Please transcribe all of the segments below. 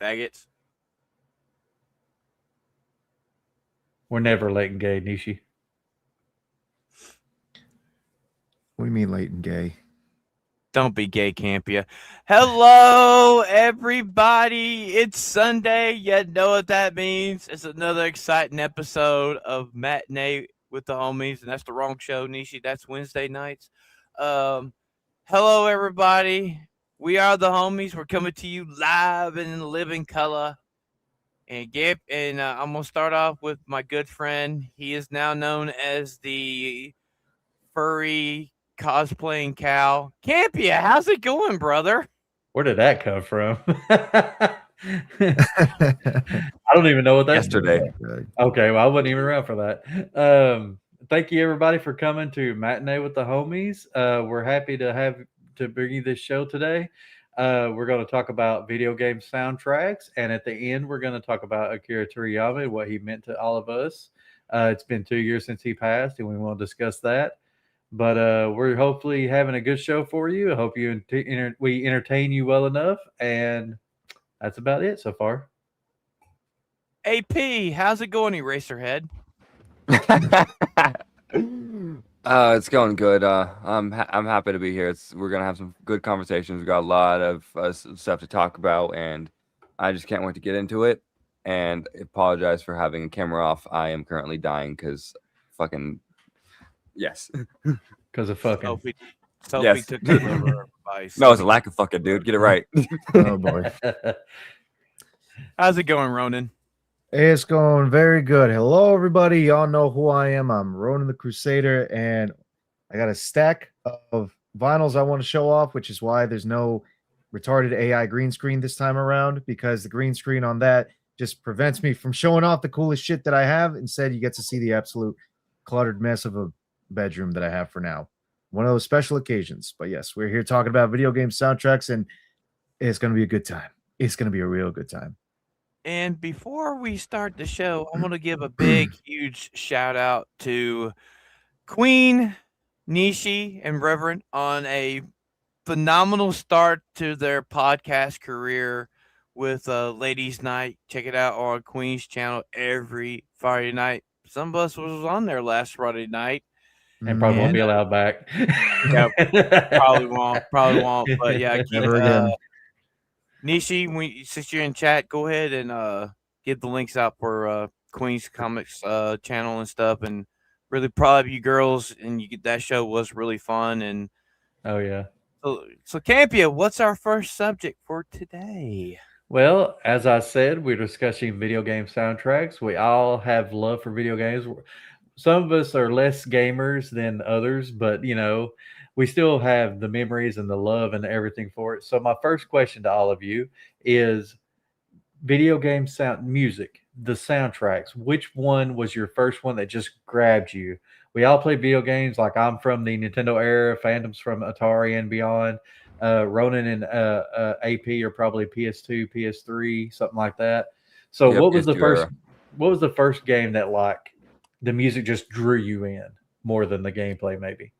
faggots. We're never letting gay, Nishi. What do you mean, late and gay? Don't be gay, Campia. Hello, everybody. It's Sunday. You know what that means. It's another exciting episode of Matinee with the homies, and that's the wrong show, Nishi. That's Wednesday nights. Um, Hello, everybody. We are the homies. We're coming to you live and in living color. And I'm gonna start off with my good friend. He is now known as the furry cosplaying cow. Campia, how's it going, brother? Where did that come from? I don't even know what that's Yesterday. Okay, well, I wasn't even around for that. Thank you, everybody, for coming to Matinee with the Homies. We're happy to bring you this show today. We're going to talk about video game soundtracks, and at the end, we're going to talk about Akira Toriyama and what he meant to all of us. It's been 2 years since he passed, and we want to discuss that. But we're hopefully having a good show for you. I hope we entertain you well enough, and that's about it so far. AP, how's it going, Eraserhead? It's going good. I'm happy to be here. We're gonna have some good conversations. We got a lot of stuff to talk about, and I just can't wait to get into it. And apologize for having a camera off. I am currently dying because fucking yes. Because of fucking. Sophie Yes. took the liver advice. No, it's a lack of fucking, dude. Get it right. Oh boy, How's it going, Ronan? it's going very good. Hello, everybody. Y'all know who I am. I'm Ronan the Crusader, and I got a stack of vinyls I want to show off, which is why there's no retarded AI green screen this time around, because the green screen on that just prevents me from showing off the coolest shit that I have. Instead, you get to see the absolute cluttered mess of a bedroom that I have for now. One of those special occasions. But yes, we're here talking about video game soundtracks, and it's going to be a good time. It's going to be a real good time. And before we start the show, I want to give a big, huge shout out to Queen, Nishi, and Reverend on a phenomenal start to their podcast career with Ladies Night. Check it out on Queen's channel every Friday night. Some of us was on there last Friday night. And probably won't be allowed back. Yeah, probably won't. But yeah, Never again. Nishi, since you're in chat, go ahead and give the links out for Queen's Comics channel and stuff. And really proud of you girls. And that show was really fun. And Oh, yeah. so Campia, what's our first subject for today? Well, as I said, we're discussing video game soundtracks. We all have love for video games. Some of us are less gamers than others, but we still have the memories and the love and everything for it. So my first question to all of you is video game music, the soundtracks. Which one was your first one that just grabbed you? We all play video games. Like, I'm from the Nintendo era, Phantom's from Atari and beyond. Ronan and AP are probably PS2, PS3, something like that. So Yep, what was the PS2 first? era. What was the first game that the music just drew you in more than the gameplay, maybe?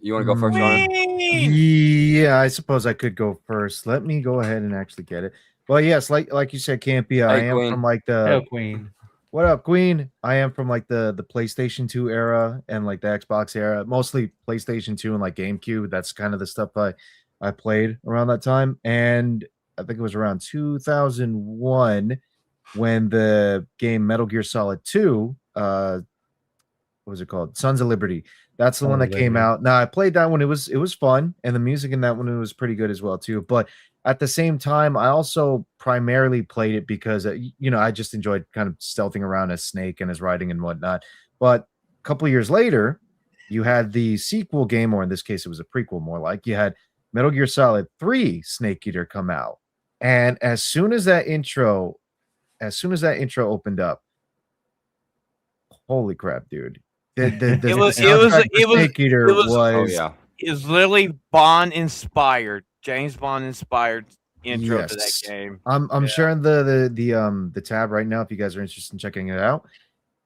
You want to go first, Ronan? Yeah, I suppose I could go first. Let me go ahead and actually get it. Well, yes, like you said, Campia, I am Queen. from like the Hell, Queen. What up, Queen? I am from like the PlayStation 2 era and like the Xbox era, mostly PlayStation 2 and like GameCube. That's kind of the stuff I played around that time. And I think it was around 2001 when the game Metal Gear Solid 2, what was it called? Sons of Liberty. That's the one that came out. Now, I played that one. It was fun, and the music in that one was pretty good as well too. But at the same time, I also primarily played it because I just enjoyed kind of stealthing around as Snake and as riding and whatnot. But a couple of years later, you had the sequel game, or in this case, it was a prequel, more like. You had Metal Gear Solid 3 Snake Eater come out, and as soon as that intro opened up, holy crap, dude! It was Snake Eater was Oh yeah. It was literally Bond inspired, James Bond inspired intro to that Yes. game. I'm sharing the tab right now if you guys are interested in checking it out.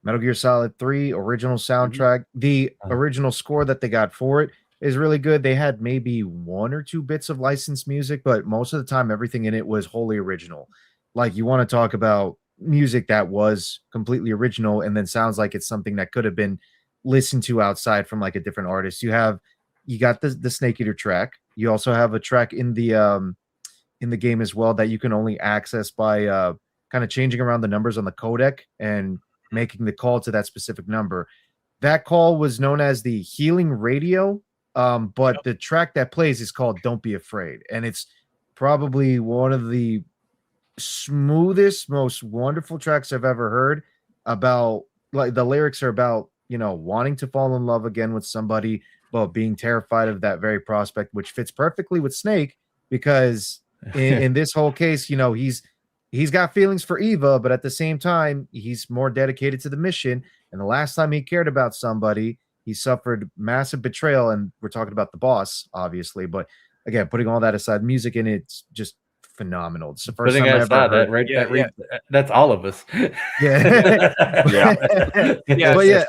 Metal Gear Solid 3 original soundtrack. The original score that they got for it is really good. They had maybe 1 or 2 bits of licensed music, but most of the time, everything in it was wholly original. Like, you want to talk about music that was completely original and then sounds like it's something that could have been listened to outside from like a different artist. You got the Snake Eater track. You also have a track in the game as well that you can only access by kind of changing around the numbers on the codec and making the call to that specific number. That call was known as the healing radio, but the track that plays is called Don't Be Afraid. And it's probably one of the smoothest, most wonderful tracks I've ever heard. About like the lyrics are about, wanting to fall in love again with somebody, but being terrified of that very prospect, which fits perfectly with Snake because in this whole case, he's got feelings for Eva, but at the same time, he's more dedicated to the mission. And the last time he cared about somebody, he suffered massive betrayal. And we're talking about the boss, obviously. But again, putting all that aside, music in it's just phenomenal. It's the first Putting time I aside ever heard. that's all of us. Yeah. Yeah, But yeah,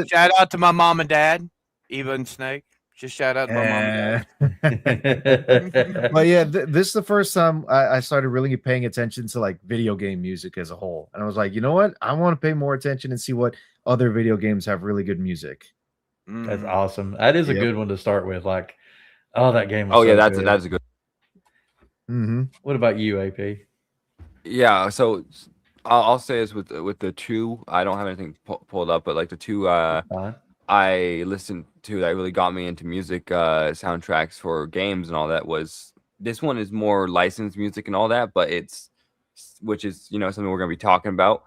shout out to my mom and dad, Eva and Snake. Just shout out to my mom and dad. But yeah, this is the first time I started really paying attention to like video game music as a whole. And I was like, you know what? I want to pay more attention and see what other video games have really good music. That's awesome. That is a good one to start with. Like, that game was Oh yeah, so that's a good. What about you, AP? Yeah, so I'll say this with the two. I don't have anything pulled up, but like the two I listened to that really got me into music soundtracks for games and all that was this one is more licensed music and all that, but which is something we're gonna be talking about.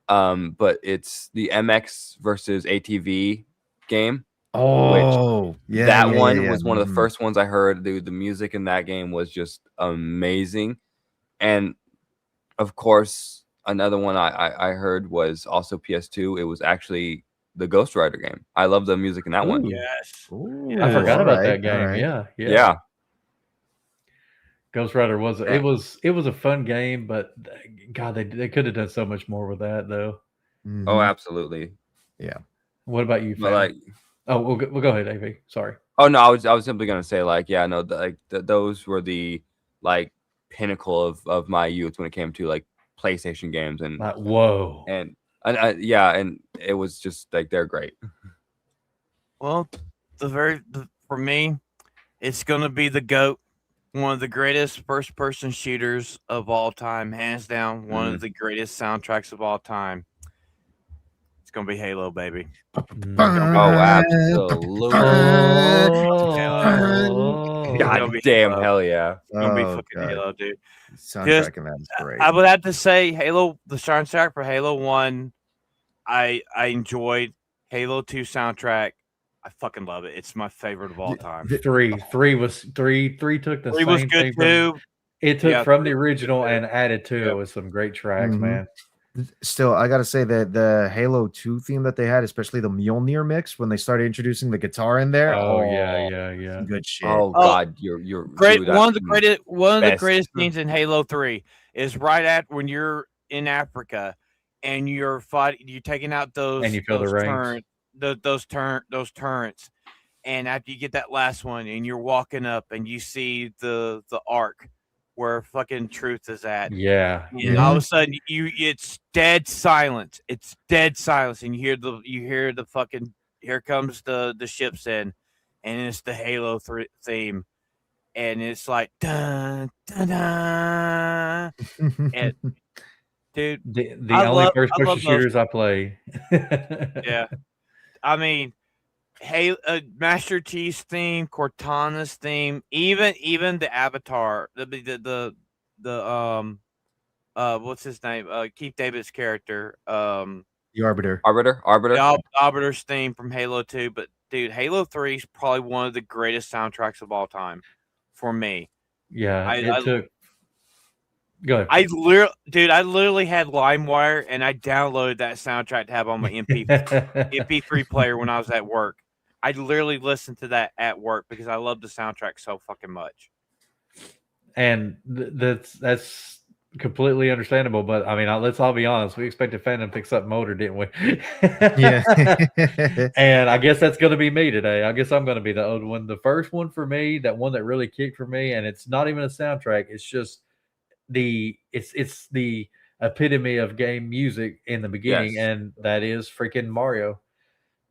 But it's the MX versus ATV game. Oh, that one was one of the first ones I heard. The music in that game was just amazing, and of course, another one I heard was also PS2. It was actually the Ghost Rider game. I love the music in that one. Yes. I forgot about that game. Right. Yeah. Ghost Rider was it was a fun game, but God, they could have done so much more with that though. Oh, absolutely. Yeah. What about you, Fam? Like, we'll go ahead, AV. Sorry. Oh no, I was simply gonna say those were the like pinnacle of my youth when it came to like PlayStation games and whoa and it was just like they're great. Well, for me, it's gonna be the GOAT, one of the greatest first-person shooters of all time, hands down. One of the greatest soundtracks of all time. It's gonna be Halo, baby. Oh, absolutely! God damn, hell yeah! It's gonna be fucking Halo, dude. Soundtrack and that is great. I would have to say Halo, the soundtrack for Halo 1, I enjoyed. Halo 2 soundtrack, I fucking love it. It's my favorite of all time. Three took the same was good thing too. It took from the original and added to it with some great tracks, man. Still, I gotta say that the Halo 2 theme that they had, especially the Mjolnir mix, when they started introducing the guitar in there. Yeah. Good shit. Oh God, you're great. Dude, one of the greatest scenes in Halo 3 is right at when you're in Africa and you're taking out those and you feel the rings. Those turrets, and after you get that last one and you're walking up and you see the arc where fucking truth is at. Yeah. And all of a sudden it's dead silence. It's dead silence. And you hear the fucking, here comes the ships in, and it's the Halo 3 theme. And it's like, dun, dun, dun. And dude, the only first-person shooters I play. Yeah. I mean, hey, Master Chief's theme, Cortana's theme, even the Avatar, the what's his name? Keith David's character, the Arbiter. The Arbiter's theme from Halo 2. But dude, Halo 3 is probably one of the greatest soundtracks of all time for me. Yeah, Go ahead. I literally had LimeWire and I downloaded that soundtrack to have on my MP3 player when I was at work. I literally listened to that at work because I love the soundtrack so fucking much. And that's completely understandable. But I mean, let's all be honest. We expected Phantom to pick up motor, didn't we? Yeah. And I guess that's going to be me today. I guess I'm going to be the old one. The first one for me, that one that really kicked for me, and it's not even a soundtrack. It's just it's the epitome of game music in the beginning, Yes. and that is freaking Mario.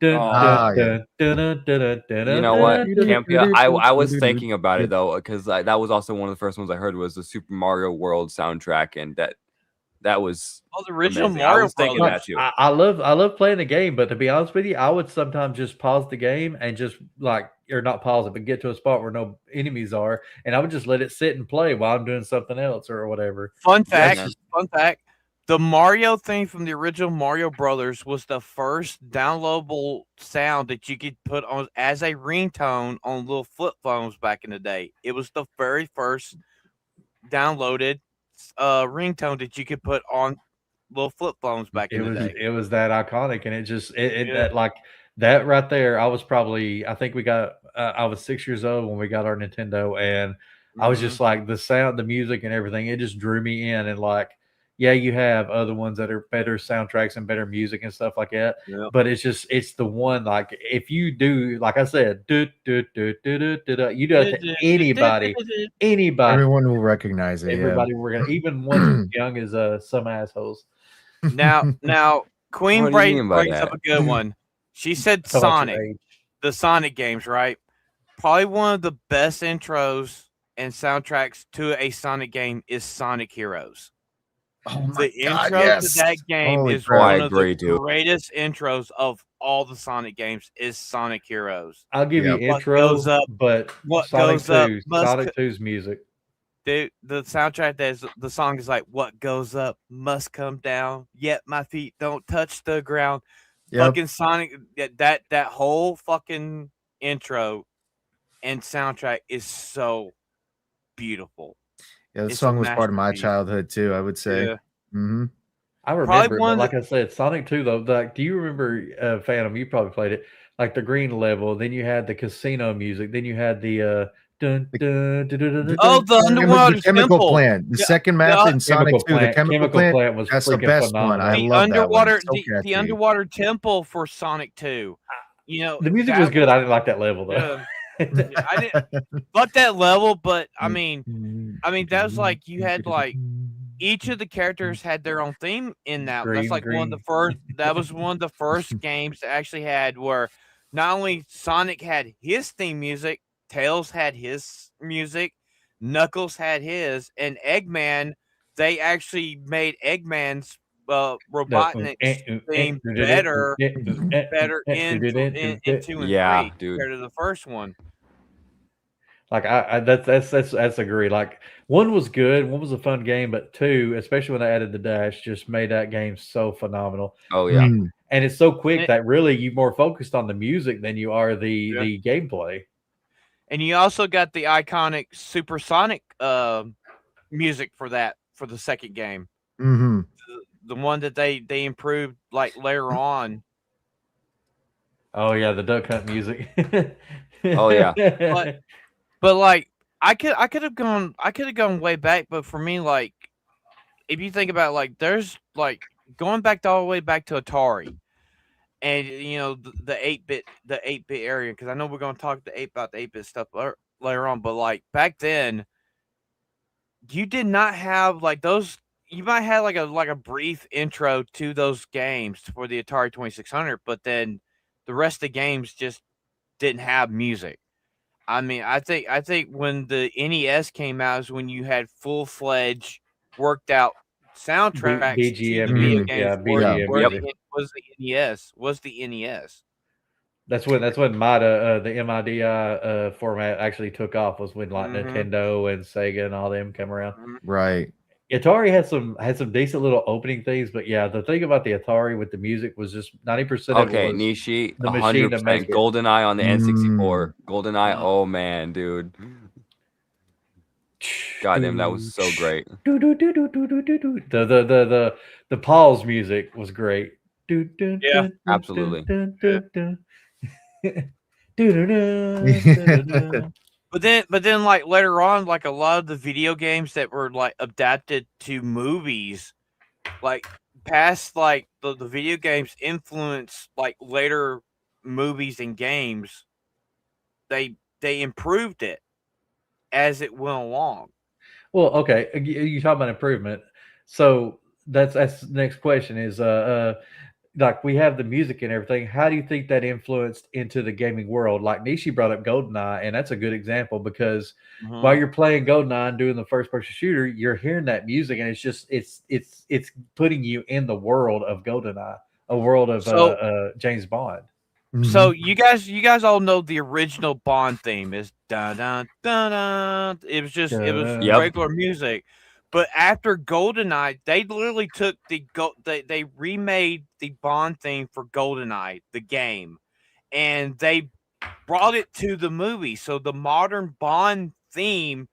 Dun, Ah, dun, dun, dun, dun, dun, dun, You dun, know dun, what, dun, Campia? dun, I was dun, thinking about dun. it though, because that was also one of the first ones I heard was the Super Mario World soundtrack, and that was Oh, the original amazing. I Mario was thinking Brothers. that too. I love playing the game, but to be honest with you, I would sometimes just pause the game and just or not pause it, but get to a spot where no enemies are, and I would just let it sit and play while I'm doing something else or whatever. Fun That's fact, just fun fact. The Mario thing from the original Mario Brothers was the first downloadable sound that you could put on as a ringtone on little flip phones back in the day. It was the very first downloaded ringtone that you could put on little flip phones back in the day. it was that iconic, and it just Yeah. that like that right there. I was probably I think we got I was 6 years old when we got our Nintendo, and I was Mhm. just like the sound, the music, and everything. It just drew me in, and like yeah, you have other ones that are better soundtracks and better music and stuff like that. Yeah. But it's the one like if you do like I said, you do that to anybody. Everyone will recognize it. Everybody, we're gonna even ones as young as some assholes. Now, Queen What do you mean by brings up that? a good one. She said Talk about Sonic, your age. the Sonic games, right? Probably one of the best intros and soundtracks to a Sonic game is Sonic Heroes. Oh my The God, intro yes. to that game Holy is crap. one I of the agree, dude. greatest intros of all the Sonic games is Sonic Heroes. I'll give Yep. you What intro, goes up- but What Sonic goes up 2's must Sonic 2's music. the soundtrack the song is like what goes up must come down, yet my feet don't touch the ground. Yep. Fucking Sonic that whole fucking intro and soundtrack is so beautiful. Yeah, the It's a song was part of my masterpiece. childhood too, I would say. Yeah. Hmm I remember, it, one but of like I said, Sonic 2 though. Like, do you remember Phantom? You probably played it. Like the green level, then you had the casino music, then you had the dun dun dun dun dun dun. Oh, the underwater The chemical temple. plant. The Yeah, second map in Sonic Chemical 2, the plant. chemical plant. was That's the freaking best one. phenomenal. I The love that one. underwater So the catchy. underwater temple for Sonic 2. You know, The music that was good. I didn't like that level though. Yeah, I didn't like that level, but I mean that was like you had like each of the characters had their own theme in that. That's like one of the first. That was one of the first games that actually had where not only Sonic had his theme music, Tails had his music, Knuckles had his, and Eggman. They actually made Eggman's Robotnik theme better in 2 and Yeah, 3 dude. compared to the first one. Like that's agree. Like one was good, one was a fun game, but two, especially when they added the dash, just made that game so phenomenal. Oh yeah. Mm. And it's so quick And- that really you more focused on the music than you are the gameplay. And you also got the iconic Supersonic music for the second game. hmm The one that they improved like later on. Oh yeah, the duck hunt music. Oh, yeah. But like I could have gone way back, but for me, like if you think about it, like there's like going back all the way back to Atari and you know the 8-bit area, because I know we're gonna talk about the 8-bit stuff later on, but like back then you did not have like those. You might have like a brief intro to those games for the Atari 2600, but then the rest of the games just didn't have music. I mean, I think when the NES came out is when you had full-fledged, worked out soundtracks to BGM the video music, games. yeah, were BGM were music. was the NES. Was the NES. That's when MIDI, the MIDI format actually took off. Was when like Mhm. Nintendo and Sega and all them come around. Right. Atari had some decent little opening things, but yeah, the thing about the Atari with the music was just 90% of Okay, it was Nishi, the machine to 100%. make it. GoldenEye on the N64. GoldenEye, Mm. oh man, dude. Goddamn, that was so great. The pause music was great. Yeah, absolutely. But But then, like later on, like a lot of the video games that were like adapted to movies, like past like the video games influence like later movies and games. They improved it as it went along. Well, okay, you talk about improvement. So that's the next question is like we have the music and everything. How do you think that influenced into the gaming world? Like Nishi brought up GoldenEye, and that's a good example because while you're playing GoldenEye and doing the first person shooter, you're hearing that music, and it's just it's putting you in the world of GoldenEye, a world of James Bond. So you guys all know the original Bond theme is dun dun dun dun. It was Yep. regular music, but after GoldenEye, they literally took they remade the Bond theme for GoldenEye, the game, and they brought it to the movie. So the modern Bond theme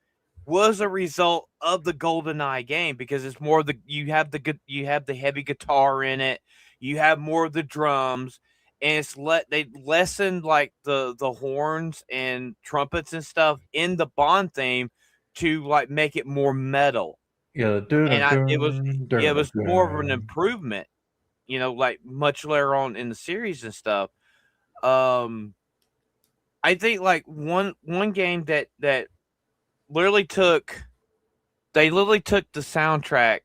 was a result of the GoldenEye game because it's more you have the heavy guitar in it, you have more of the drums. And they lessened like the horns and trumpets and stuff in the Bond theme to like make it more metal. Yeah, And it was more of an improvement, like much later on in the series and stuff. I think like one game that literally took the soundtrack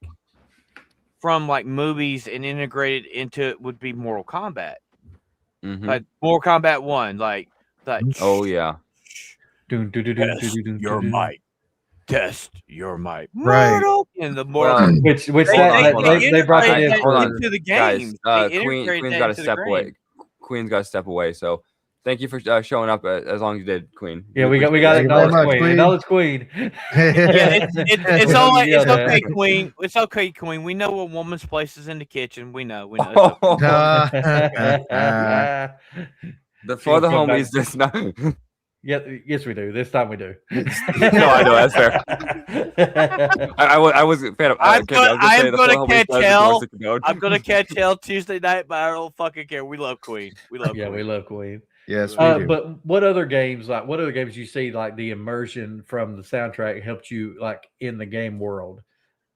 from like movies and integrated into it would be Mortal Kombat. Like Mortal Kombat 1, like oh yeah. Your might. Test your might. Right. In the Well, which they brought that into the games. Guys, Queen's got to step away. Queen's got to step away. So thank you for showing up as long as you did, Queen. Yeah, we got Thank you very much, Queen. Acknowledge Queen. It's okay, Queen. It's okay, Queen. We know a woman's place is in the kitchen. We know. It's okay. For the homies, this not. Yeah, yes, we do. This time we do. No, I know that's fair. I was a fan of. I'm gonna catch hell. I'm gonna catch hell Tuesday night, but I don't fucking care. We love Queen. We love Queen. Yes, we do. But what other games you see like the immersion from the soundtrack helped you like in the game world?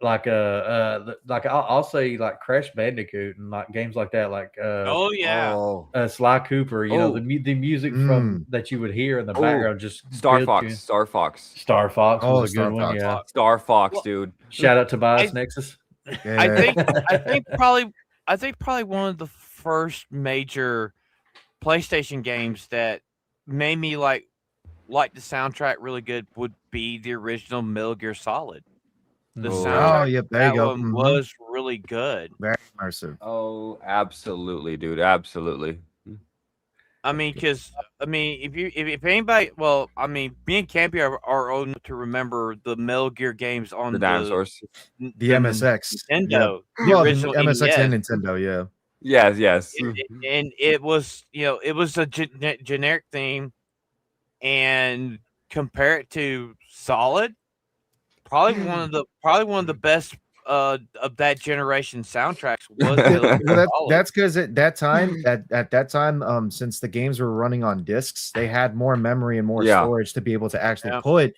Like I'll say like Crash Bandicoot and like games like that, like Sly Cooper, you know, the music from that you would hear in the background, just Star Fox was a good one. Yeah, Star Fox, dude. Shout out to Bios Nexus. I think probably one of the first major PlayStation games that made me like the soundtrack really good would be the original Metal Gear Solid. The soundtrack there you go. Was really good. Very immersive. Oh, absolutely, dude. Absolutely. I mean, if anybody, well, I mean, me and Campy are old to remember the Metal Gear games on the dinosaurs, the MSX, Nintendo, the original MSX and Nintendo, Yes. And it was, it was a generic theme, and compare it to Solid. Probably one of the best of that generation soundtracks was. That's because at that time, since the games were running on discs, they had more memory and more storage to be able to actually put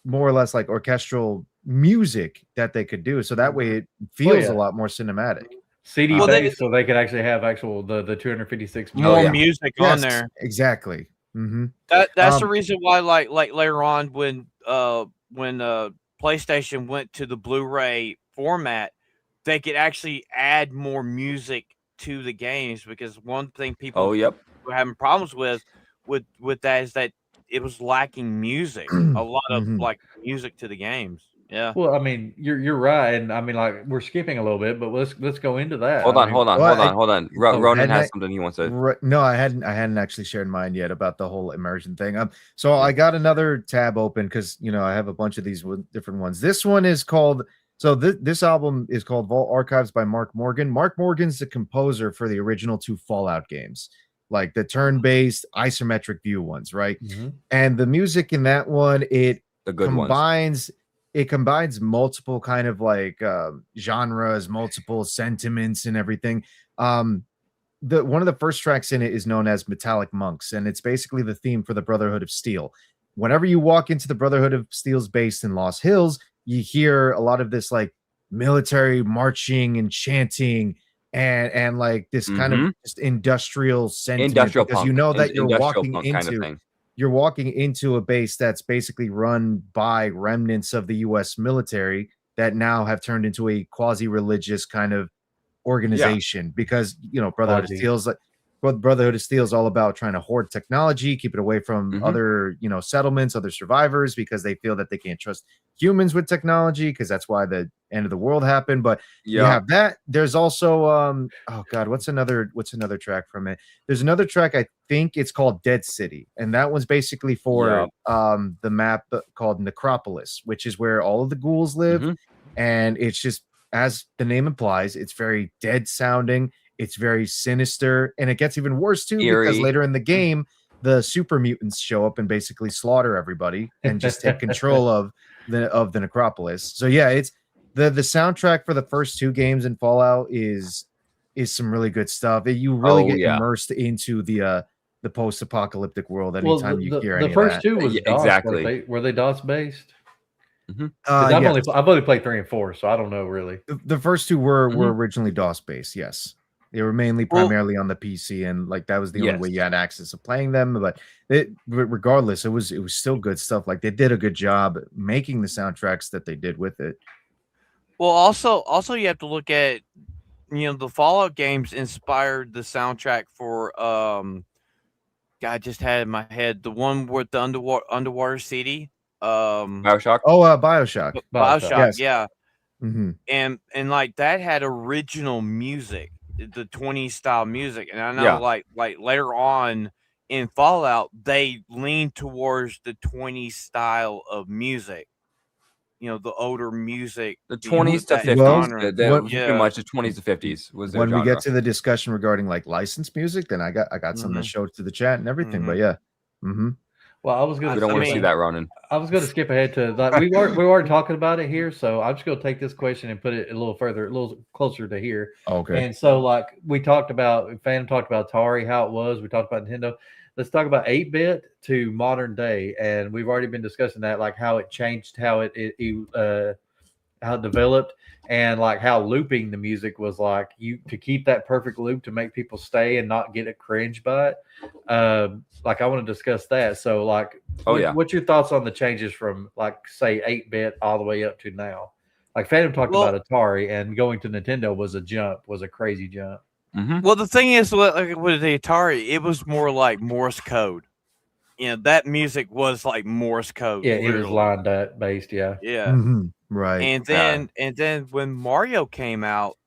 more or less like orchestral music that they could do. So that way it feels a lot more cinematic. CD based, so they could actually have the 256 more music on there. Exactly. That's the reason why, like later on when PlayStation went to the Blu-ray format, they could actually add more music to the games, because one thing people were having problems with that is that it was lacking music, a lot of like music to the games. Yeah. Well, I mean, you're right, and I mean, like we're skipping a little bit, but let's go into that. Hold on. Ronan has something he wants to. No, I hadn't actually shared mine yet about the whole immersion thing. So I got another tab open because I have a bunch of these different ones. This one is called. So this album is called Vault Archives by Mark Morgan. Mark Morgan's the composer for the original 2 Fallout games, like the turn-based isometric view ones, right? And the music in that one, it combines multiple kind of like genres, multiple sentiments and everything. One of the first tracks in it is known as Metallic Monks, and it's basically the theme for the Brotherhood of Steel. whenever you walk into the Brotherhood of Steel's base in Lost Hills, you hear a lot of this like military marching and chanting and like this kind of just industrial sentiment, Industrial because punk. you know that Industrial punk kind of thing. you're walking into a base that's basically run by remnants of the US military that now have turned into a quasi-religious kind of organization, because you know Brotherhood of Steel is all about trying to hoard technology, keep it away from other, you know, settlements, other survivors, because they feel that they can't trust humans with technology, because that's why the end of the world happened. But you have that. There's also oh god, what's another track from it? There's another track, I think it's called Dead City, and that one's basically for the map called Necropolis, which is where all of the ghouls live. And it's just, as the name implies, it's very dead sounding. It's very sinister, and it gets even worse too, because later in the game, the super mutants show up and basically slaughter everybody and just take control of the necropolis. So yeah, it's the soundtrack for the first 2 games in Fallout is some really good stuff. You really get immersed into the post-apocalyptic world anytime you hear any the first of that. 2 was DOS. Exactly. Were they DOS based? Yes. I've only played 3 and 4, so I don't know really. The first 2 were originally DOS based. Yes. They were primarily on the PC, and like that was the only way you had access to playing them. But regardless, it was still good stuff. Like they did a good job making the soundtracks that they did with it. Well, also you have to look at, you know, the Fallout games inspired the soundtrack for I just had in my head the one with the underwater city. BioShock. BioShock. BioShock, Yes. yeah. And like that had original music, the 20s style music, and I know like later on in Fallout they leaned towards the 20s style of music, you know, the older music, the 20s to 50s, pretty much the 20s to 50s was their when genre. we get to the discussion regarding like licensed music, then I got something to show to the chat and everything. But yeah. Well, I was going to. We don't want to see that, Ronan. I was going to skip ahead to like we were talking about it here, so I'm just going to take this question and put it a little closer to here. Okay. And so, like we talked about, Phantom talked about Atari, how it was. We talked about Nintendo. Let's talk about 8-bit to modern day, and we've already been discussing that, like how it changed, how it developed, and like how looping the music was like to keep that perfect loop to make people stay and not get a cringe by it. Like I want to discuss that. So like, what's your thoughts on the changes from like say 8-bit all the way up to now? Like Phantom talked about Atari, and going to Nintendo was a crazy jump. Well, the thing is, with the Atari, it was more like Morse code. You know, that music was like Morse code. Yeah, it was line based. Yeah. Right. And then when Mario came out,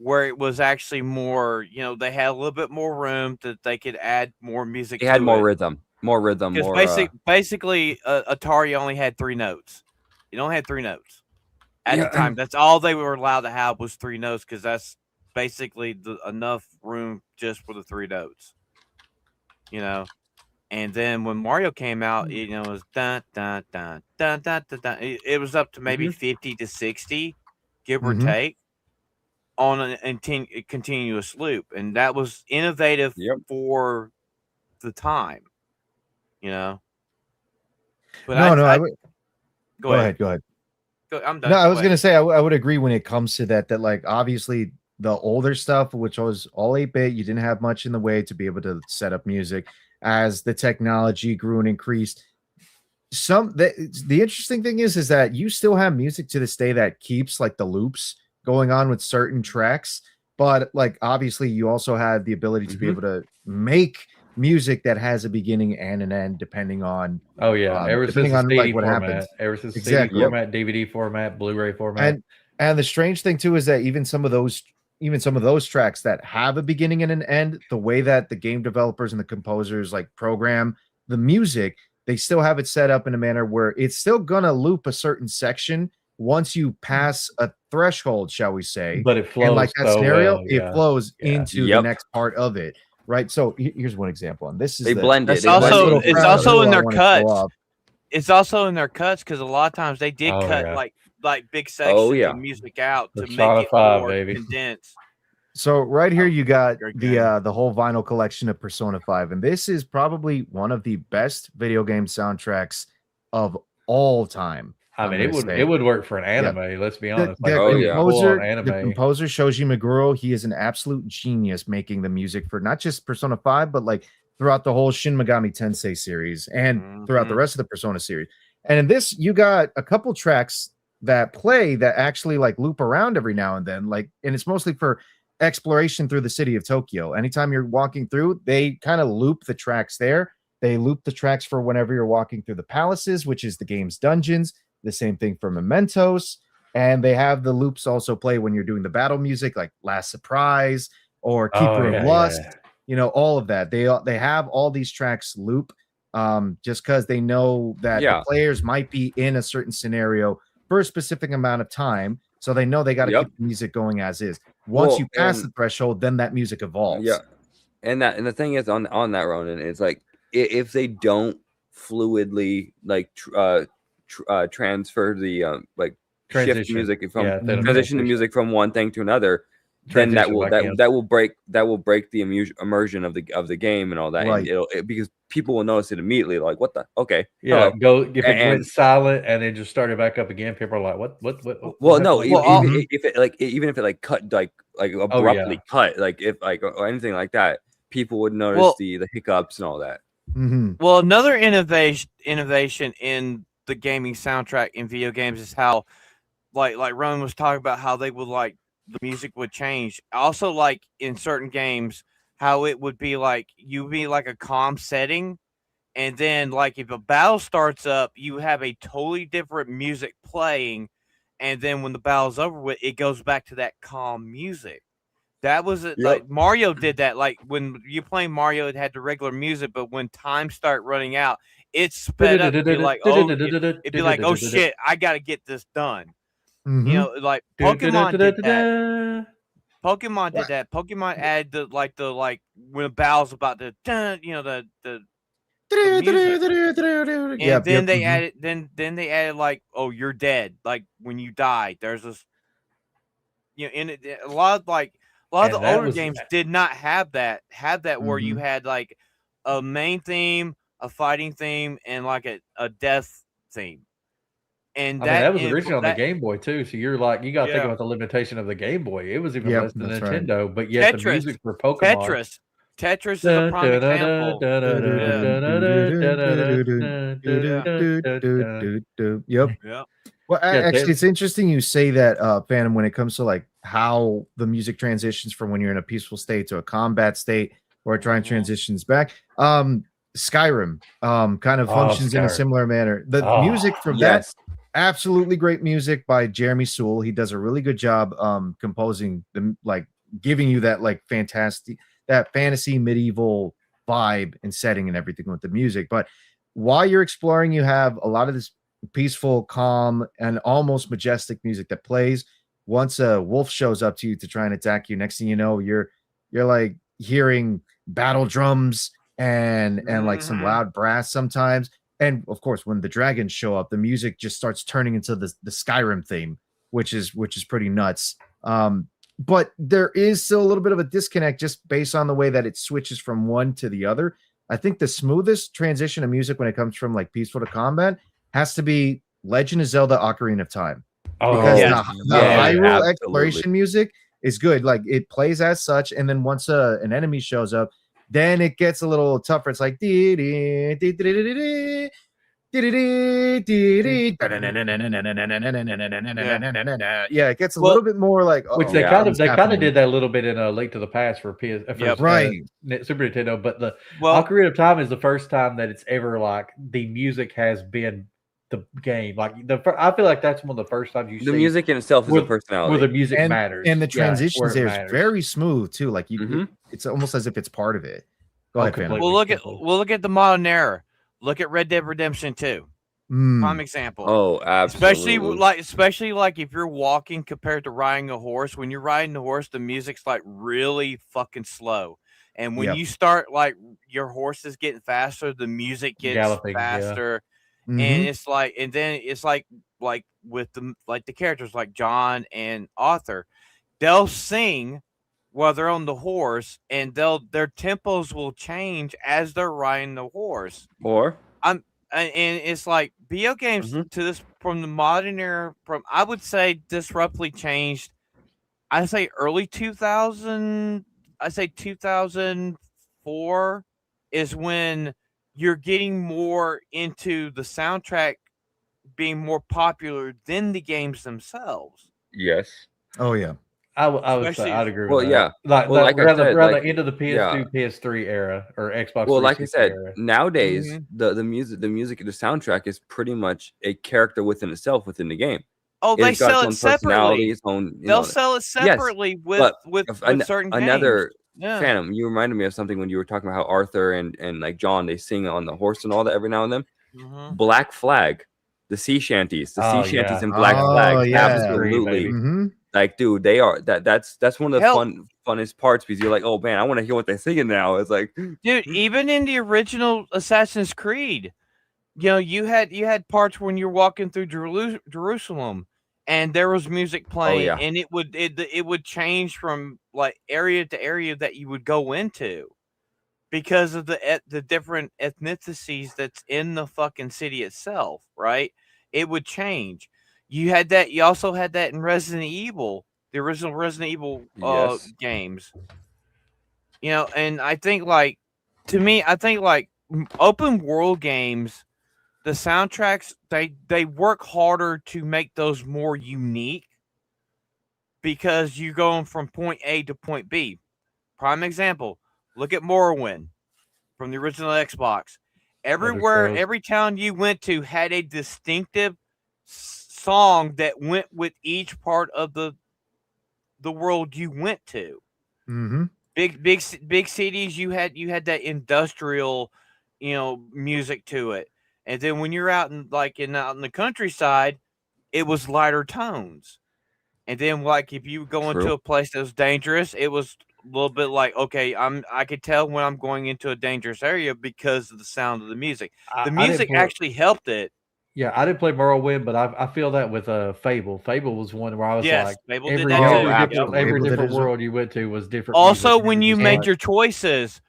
where it was actually more, you know, they had a little bit more room that they could add more music. It had more rhythm. Because basically, Atari only had 3 notes. It only had 3 notes at the time. That's all they were allowed to have was 3 notes, because that's basically enough room just for the 3 notes. You know. And then when Mario came out, you know, it was dun dun dun dun dun dun dun. It was up to maybe 50 to 60, give or take, on a continuous loop, and that was innovative for the time. You know. But go ahead. I'm done. No, I was gonna say I would agree when it comes to that like obviously the older stuff, which was all 8-bit, you didn't have much in the way to be able to set up music. As the technology grew and increased, the interesting thing is that you still have music to this day that keeps like the loops going on with certain tracks, but like obviously you also have the ability to be able to make music that has a beginning and an end depending on depending on like what happens. Ever since CD format, DVD format, Blu-ray format, and the strange thing too is that even some of those tracks that have a beginning and an end, the way that the game developers and the composers like program the music, they still have it set up in a manner where it's still gonna loop a certain section once you pass a threshold, shall we say. But it flows, and like that scenario, it flows into the next part of it, right? So here's one example, and this is they blend it. It's also in their cuts. It's also in their cuts, because a lot of times they did cut like big sections of music out to make it more condensed. So right here you got Great game. the whole vinyl collection of Persona 5, and this is probably one of the best video game soundtracks of all time. I I'm mean, it gonna would say. it would work for an Yeah. anime. Let's be The, honest. Like the Oh, yeah. full on composer, anime. Shoji Meguro, he is an absolute genius making the music for not just Persona 5, but like throughout the whole Shin Megami Tensei series and throughout the Mhm. rest of the Persona series. And in this, you got a couple tracks that play that actually like loop around every now and then, like, and it's mostly for exploration through the city of Tokyo. Anytime you're walking through, they kind of loop the tracks there. They loop the tracks for whenever you're walking through the palaces, which is the game's dungeons. The same thing for Mementos. And they have the loops also play when you're doing the battle music, like Last Surprise or Oh Keeper of yeah, Lust. yeah. You know, all of that. They have all these tracks loop just because they know that the Yeah. players might be in a certain scenario for a specific amount of time. So they know they got to Yep. keep the music going as is. Once Well, you pass and the threshold, then that music evolves. yeah, and the thing is on that, Ronan, it's like if they don't fluidly like transfer the like shift Transition. music from Yeah, transition the music from one thing to another, then Transition, like, yeah. that will break the immersion of the game and all that, Right. and because people will notice it immediately, like what the Yeah, hello. go if it And- went silent and then just started back up again. People are like, "What? Well, no, happened?" if it like even if it like cut like abruptly cut, like if like or anything like that, people would notice Well- the hiccups and all that. Mhm. Well, another innovation in the gaming soundtrack in video games is how, like Ronan was talking about, how they would like the music would change. Also, like in certain games, how it would be like you be like a calm setting, and then like if a battle starts up, you have a totally different music playing, and then when the battle's over with, it goes back to that calm music. That was it. Yep. Like Mario did that. Like when you play Mario, it had the regular music, but when time started running out, it sped up. It'd be like, oh shit, I gotta get this done. Mhm. You know, like Pokemon did that. Pokemon did that. Pokemon added the when a battle's about to, you know, the music. And then they added then they added like, oh, you're dead. Like when you die, there's this, you know, in it, a lot of And the that older was- games did not have that where you Mhm. had like a main theme, a fighting theme, and like a death theme. And I mean, that was and originally on the that- Game Boy too. So you're like, you got to think Yeah. about the limitation of the Game Boy. It was even Yep, less than that's right. Nintendo, but yet the Tetris. music for Pokemon. Tetris is a prime example. Yep. Yeah. Well, Yeah, actually, it's interesting you say that, Phantom, when it comes to like how the music transitions from when you're in a peaceful state to a combat state, or it trying Mhm. transitions back. Skyrim kind of Oh, functions in a Skyrim. similar manner. The Oh, music from Yes. that, absolutely great music by Jeremy Sewell. He does a really good job composing the like giving you that like fantastic that fantasy medieval vibe and setting and everything with the music. But while you're exploring, you have a lot of this peaceful, calm, and almost majestic music that plays. Once a wolf shows up to you to try and attack you, next thing you know, you're like hearing battle drums and like some Mhm. loud brass sometimes. And of course, when the dragons show up, the music just starts turning into the Skyrim theme, which is pretty nuts. But there is still a little bit of a disconnect just based on the way that it switches from one to the other. I think the smoothest transition of music when it comes from like peaceful to combat has to be Legend of Zelda Ocarina of Time. Because yes. the Yes, Hyrule absolutely. exploration music is good. Like it plays as such, and then once an enemy shows up, then it gets a little tougher. It's like yeah, it gets a little bit more like Which uh-oh, they Yeah. kind what's of happening? did that a little bit in Link to the Past for Yep. Right. Super Nintendo, but the Well, Ocarina of Time is the first time that it's ever like the music has been the game. Like I feel like that's one of the first times you The see music in itself is a where the personality. music and, matters, and the Yeah, where transitions it there is matters. very smooth too. Like you, Mhm. it's almost as if it's part of it. Go Oh, ahead, Phantom. completely. we'll look at the modern era. Look at Red Dead Redemption 2. Mm. Prime example. Oh, absolutely. Especially like if you're walking compared to riding a horse. When you're riding a horse, the music's like really fucking slow. And when Yep. you start like your horse is getting faster, the music gets Galloping, yeah. faster. Mhm. And it's like, and then it's like with the characters like John and Arthur, they'll sing while they're on the horse, and their tempos will change as they're riding the horse. Or And it's like video games to this from the modern era. From I would say this roughly changed. I say early 2000. I say 2004 is when you're getting more into the soundtrack being more popular than the games themselves. yes. Oh yeah. I would say Especially- I'd agree with Well, that. yeah. Like, Well, like I around, said, around like, the end of the PS2, yeah. PS3 era, or Xbox. Well, like I 360 said, era. nowadays the music, the soundtrack is pretty much a character within itself within the game. Oh, they It's got sell its it own personality, separately. its own. They'll sell it separately with certain another games. Yeah. Phantom. You reminded me of something when you were talking about how Arthur and like John, they sing on the horse and all that every now and then. Mhm. Black Flag, the sea shanties, Oh, sea shanties yeah. and Black Oh, Flag, yeah. absolutely. Baby. Mm-hmm. Like, dude, they are that's one of the Hell- funnest parts because you're like, oh man, I want to hear what they're singing now. It's like, Dude, even in the original Assassin's Creed, you had parts when you're walking through Jerusalem, and there was music playing, yeah. and it would change from like area to area that you would go into, because of the different ethnicities that's in the fucking city itself, right? It would change. You had that. You also had that in Resident Evil, the original Resident Evil Yes. games. And I think like, to me, I think like open world games, the soundtracks they work harder to make those more unique because you're going from point A to point B. Prime example, look at Morrowind from the original Xbox. Everywhere, Crows. every town you went to had a distinctive song that went with each part of the world you went to. Mm-hmm. Big cities, you had that industrial, music to it. And then when you're out in out in the countryside, it was lighter tones. And then like if you go into True. a place that was dangerous, it was a little bit like, okay, I could tell when I'm going into a dangerous area because of the sound of the music. I The didn't music play- actually helped it. Yeah, I didn't play Morrowind, but I feel that with Fable. Fable was one where I was Yes, like, Fable did every, that every too. different, absolutely. every Fable did different as well. world you went to was different. Also, music. when you just made like- your choices,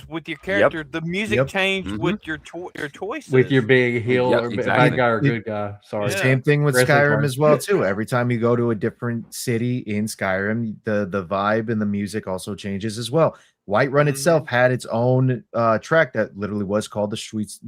with your character, the music Yep. changed Mhm. with your choices. with your big heel Yep, or bad exactly. guy or good guy. Sorry. Yeah. Same thing with Wrestling Skyrim card. as well too. Every time you go to a different city in Skyrim, the vibe and the music also changes as well. Whiterun itself had its own track that literally was called the streets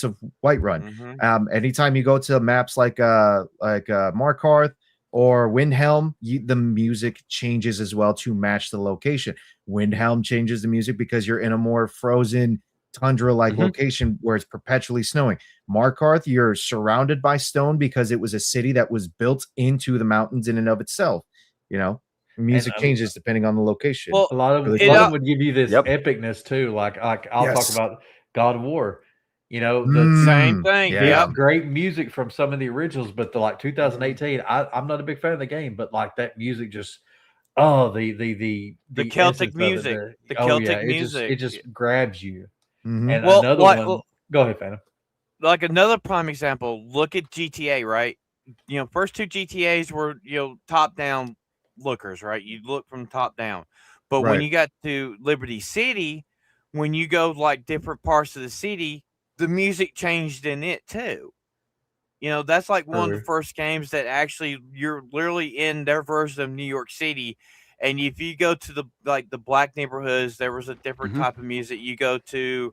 of Whiterun. Mhm. Anytime you go to maps like Markarth or Windhelm, the music changes as well to match the location. Windhelm changes the music because you're in a more frozen tundra-like Mhm. location where it's perpetually snowing. Markarth, you're surrounded by stone because it was a city that was built into the mountains in and of itself. Music changes depending on the location. Well, A lot of Really a lot cool. of them would give you this Yep. epicness too. Like I'll Yes. talk about God of War. The Same thing. Yeah. Yeah. great music from some of the originals, but 2018, I'm not a big fan of the game, but like that music just the Celtic essence of it, music. The oh, Celtic yeah, music. it just grabs you. Mhm. And Well, another like- one, go ahead, Phantom. Like another prime example, look at GTA, right? First two GTAs were, top down lookers, right? You look from top down. But when Right. you got to Liberty City, when you go like different parts of the city, the music changed in it too. That's like one of the True. first games that actually you're literally in their version of New York City. And if you go to the black neighborhoods, there was a different Mhm. type of music. You go to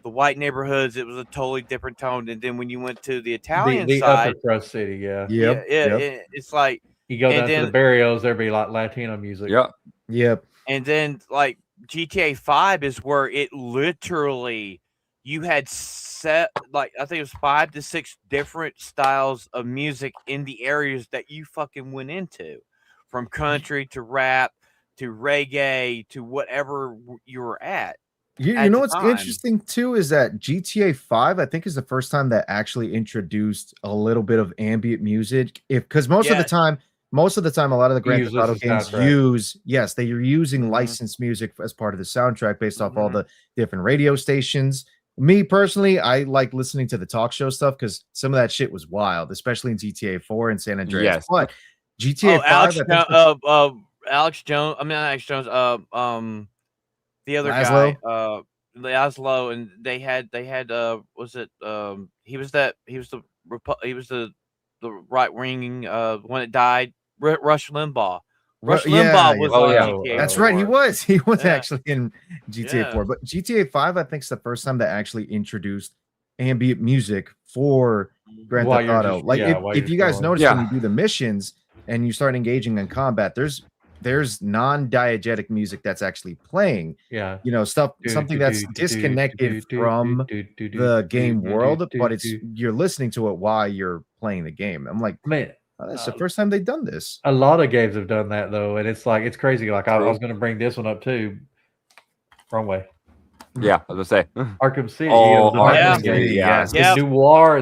the white neighborhoods, it was a totally different tone. And then when you went to the Italian The side, upper crust city, yeah. Yep. yeah, Yep. it's like, You go And down to then- the barrios, there'd be like Latino music. Yep. Yep. and then like GTA 5 is where it literally, you had set, like, I think it was 5 to 6 different styles of music in the areas that you fucking went into, from country to rap to reggae to whatever you were at. You At know the what's time. interesting too is that GTA 5, I think, is the first time that actually introduced a little bit of ambient music. Because most of the Yes. time, a lot of the Grand Use Theft Auto this as games soundtrack. they're using Mhm. licensed music as part of the soundtrack based off all Mhm. the different radio stations. Me personally, I like listening to the talk show stuff because some of that shit was wild, especially in GTA 4 and San Andreas. Yes. But GTA 5, Alex, I think Alex Jones. I mean, not Alex Jones. The other Laszlo? guy, Laszlo, and they had was it he was the right wing one that died. Rush Limbaugh. Rush Yeah, Limbaugh yeah. was Oh, on yeah. GTA. That's 4. right. He was. He was Yeah. actually in GTA Yeah. 4. But GTA 5, I think, is the first time they actually introduced ambient music for Grand While Theft you're Auto. just Like yeah, while if you're you guys scrolling. notice Yeah. when you do the missions and you start engaging in combat, there's non-diegetic music that's actually playing. Yeah. You know, something that's disconnected from the game world, but you're listening to it while you're playing the game. I'm like, I mean, oh, that's the first time they've done this. a lot of games have done that though, and it's like it's crazy. Like I True. was going to bring this one up too. Wrong way. Yeah, I was gonna say. Arkham City. Oh, the Arkham Yeah. Batman game. City, yeah. Yes. Yeah. The noir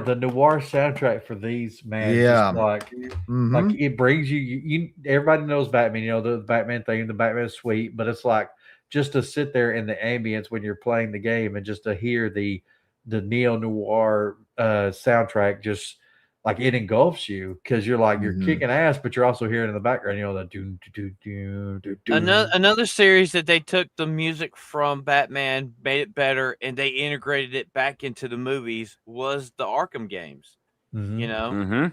soundtrack for these, man. Yeah. Just like Mhm. it brings you. Everybody knows Batman. You know the Batman theme, the Batman suite, but it's like just to sit there in the ambience when you're playing the game and just to hear the neo noir soundtrack, just like it engulfs you because you're like you're Mhm. kicking ass, but you're also hearing in the background, you know, the do do do do do. Another series that they took the music from Batman, made it better, and they integrated it back into the movies was the Arkham games. You know, Mm-hmm.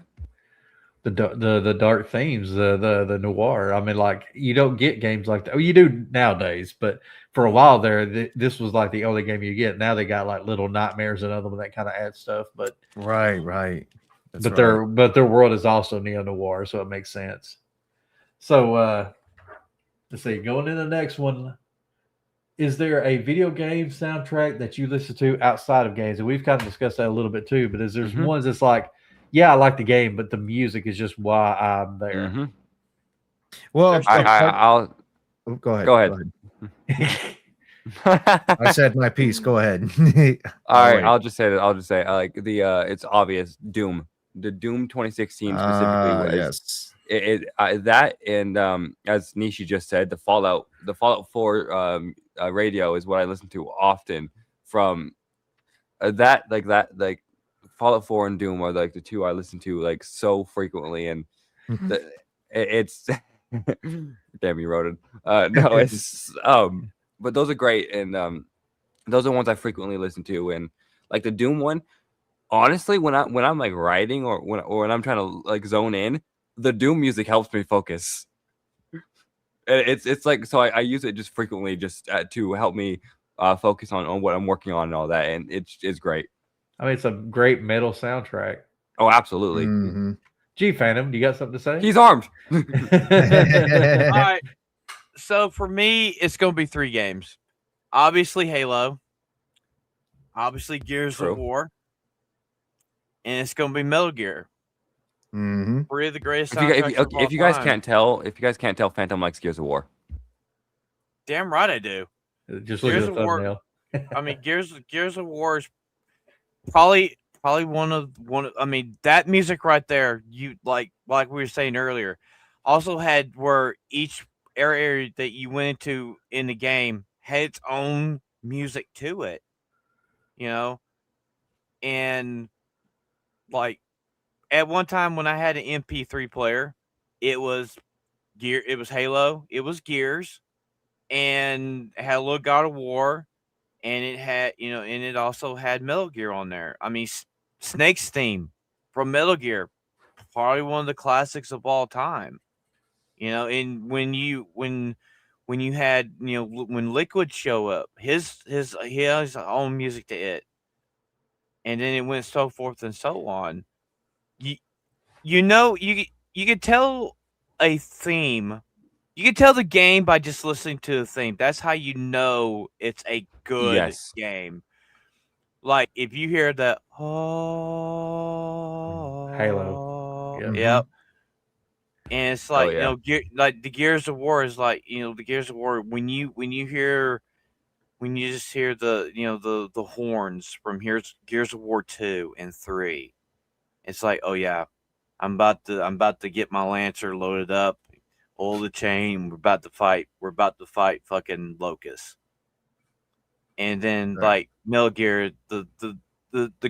The dark themes, the noir. I mean, like you don't get games like that. Well, you do nowadays, but for a while there, this was like the only game you get. Now they got like Little Nightmares and other one that kind of add stuff. But Right. That's but right. their world is also neo noir, so it makes sense. So let's see. Going in the next one, is there a video game soundtrack that you listen to outside of games? And we've kind of discussed that a little bit too. But is there's Mhm. ones that's like, yeah, I like the game, but the music is just why I'm there. Mm-hmm. Well, There's- I'll oh, go ahead. go ahead. I said my piece. Go ahead. All right, wait. I'll just say that. I'll just say like the it's obvious Doom, the Doom 2016 specifically was Yes. that and as Nishi just said, the Fallout 4 radio is what I listen to often from that Fallout 4 and Doom are like the two I listen to like so frequently, and it's damn, you wrote it. No, it's but those are great, and those are ones I frequently listen to, and like the Doom one. Honestly, when I'm like writing or when I'm trying to like zone in, the Doom music helps me focus. And it's like so I use it just frequently just to help me focus on what I'm working on and all that, and it's great. I mean, it's a great metal soundtrack. Oh, absolutely. Mhm. Gee, Phantom, you got something to say? He's armed. all right. So for me, it's going to be 3 games. Obviously, Halo. Obviously, Gears True. of War. And it's going to be Metal Gear. Mhm. 3 of the greatest If you, soundtracks of all if you guys time. can't tell, Phantom likes Gears of War. Damn right I do. Just look at Gears the of War- thumbnail. I mean, Gears of War is probably one of I mean, that music right there, you like we were saying earlier, also had where each area that you went into in the game had its own music to it, you know, and like at one time when I had an MP3 player, it was Halo, it was Gears, and it had a little God of War, and it had, and it also had Metal Gear on there. I mean, Snake's theme from Metal Gear, probably one of the classics of all time. And when you had, when Liquid show up, he has his own music to it, and then it went so forth and so on. You could tell a theme. You can tell the game by just listening to the theme. That's how you know it's a good Yes. game. Like if you hear the Halo. Yep. Yep. And it's like, yeah. like the Gears of War is like, the Gears of War when you just hear the the horns from Gears of War 2 and 3. It's like, oh yeah, I'm about to get my Lancer loaded up, hold the chain, we're about to fight fucking locusts. And then like Metal Gear, the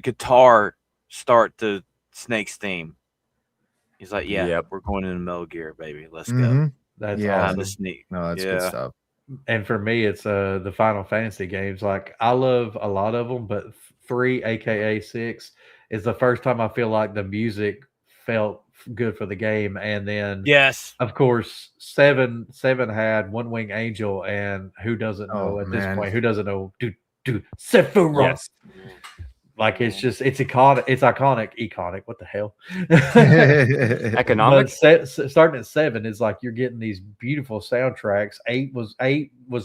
guitar start to Snake's theme. He's like, yeah, Yep. we're going into Metal Gear, baby. Let's go. Mhm. That's Yeah. awesome. That's neat. No, that's good Yeah. stuff. And for me, it's the Final Fantasy games. Like I love a lot of them, but 3, aka 6, is the first time I feel like the music felt good for the game. And then, Yes. of course, 7 had One Wing Angel, and who doesn't know Oh, at man. this point? Who doesn't know? Do Sephiroth. Yes. Like it's just it's iconic. What the hell? Economic? But starting at 7 is like you're getting these beautiful soundtracks. 8 was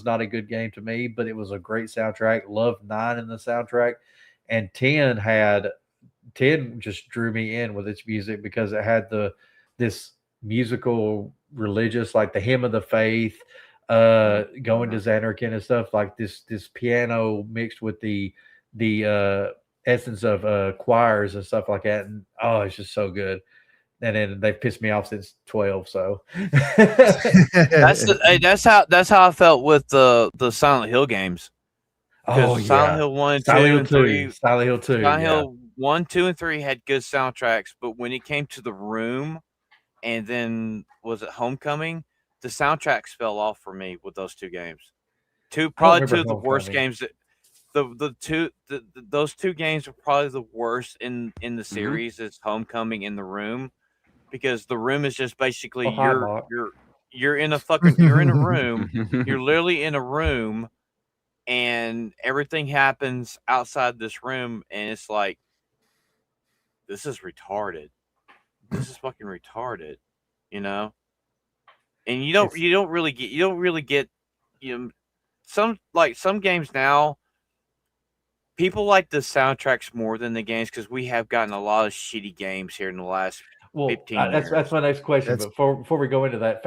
not a good game to me, but it was a great soundtrack. Loved 9 in the soundtrack, and 10 just drew me in with its music because it had this musical religious, like the hymn of the faith, going to Xanarkin and stuff, like this piano mixed with the essence of choirs and stuff like that. And oh, it's just so good. And then they've pissed me off since 12. So That's how I felt with the Silent Hill games. oh Because yeah, Silent Hill 1, 2, Silent Hill and 2, 3. Silent Hill 2, Silent yeah. Hill 1, 2, and 3 had good soundtracks, but when it came to The Room, and then was it Homecoming, the soundtracks fell off for me with those two games. Probably two of the worst games. Those two games were probably the worst in the series. It's Homecoming and The Room, because The Room is just basically you're in a room. You're literally in a room, and everything happens outside this room, and it's like, this is retarded. This is fucking retarded, you know. And you don't really get some games now. People like the soundtracks more than the games because we have gotten a lot of shitty games here in the last 15 years. That's my next question. But before we go into that,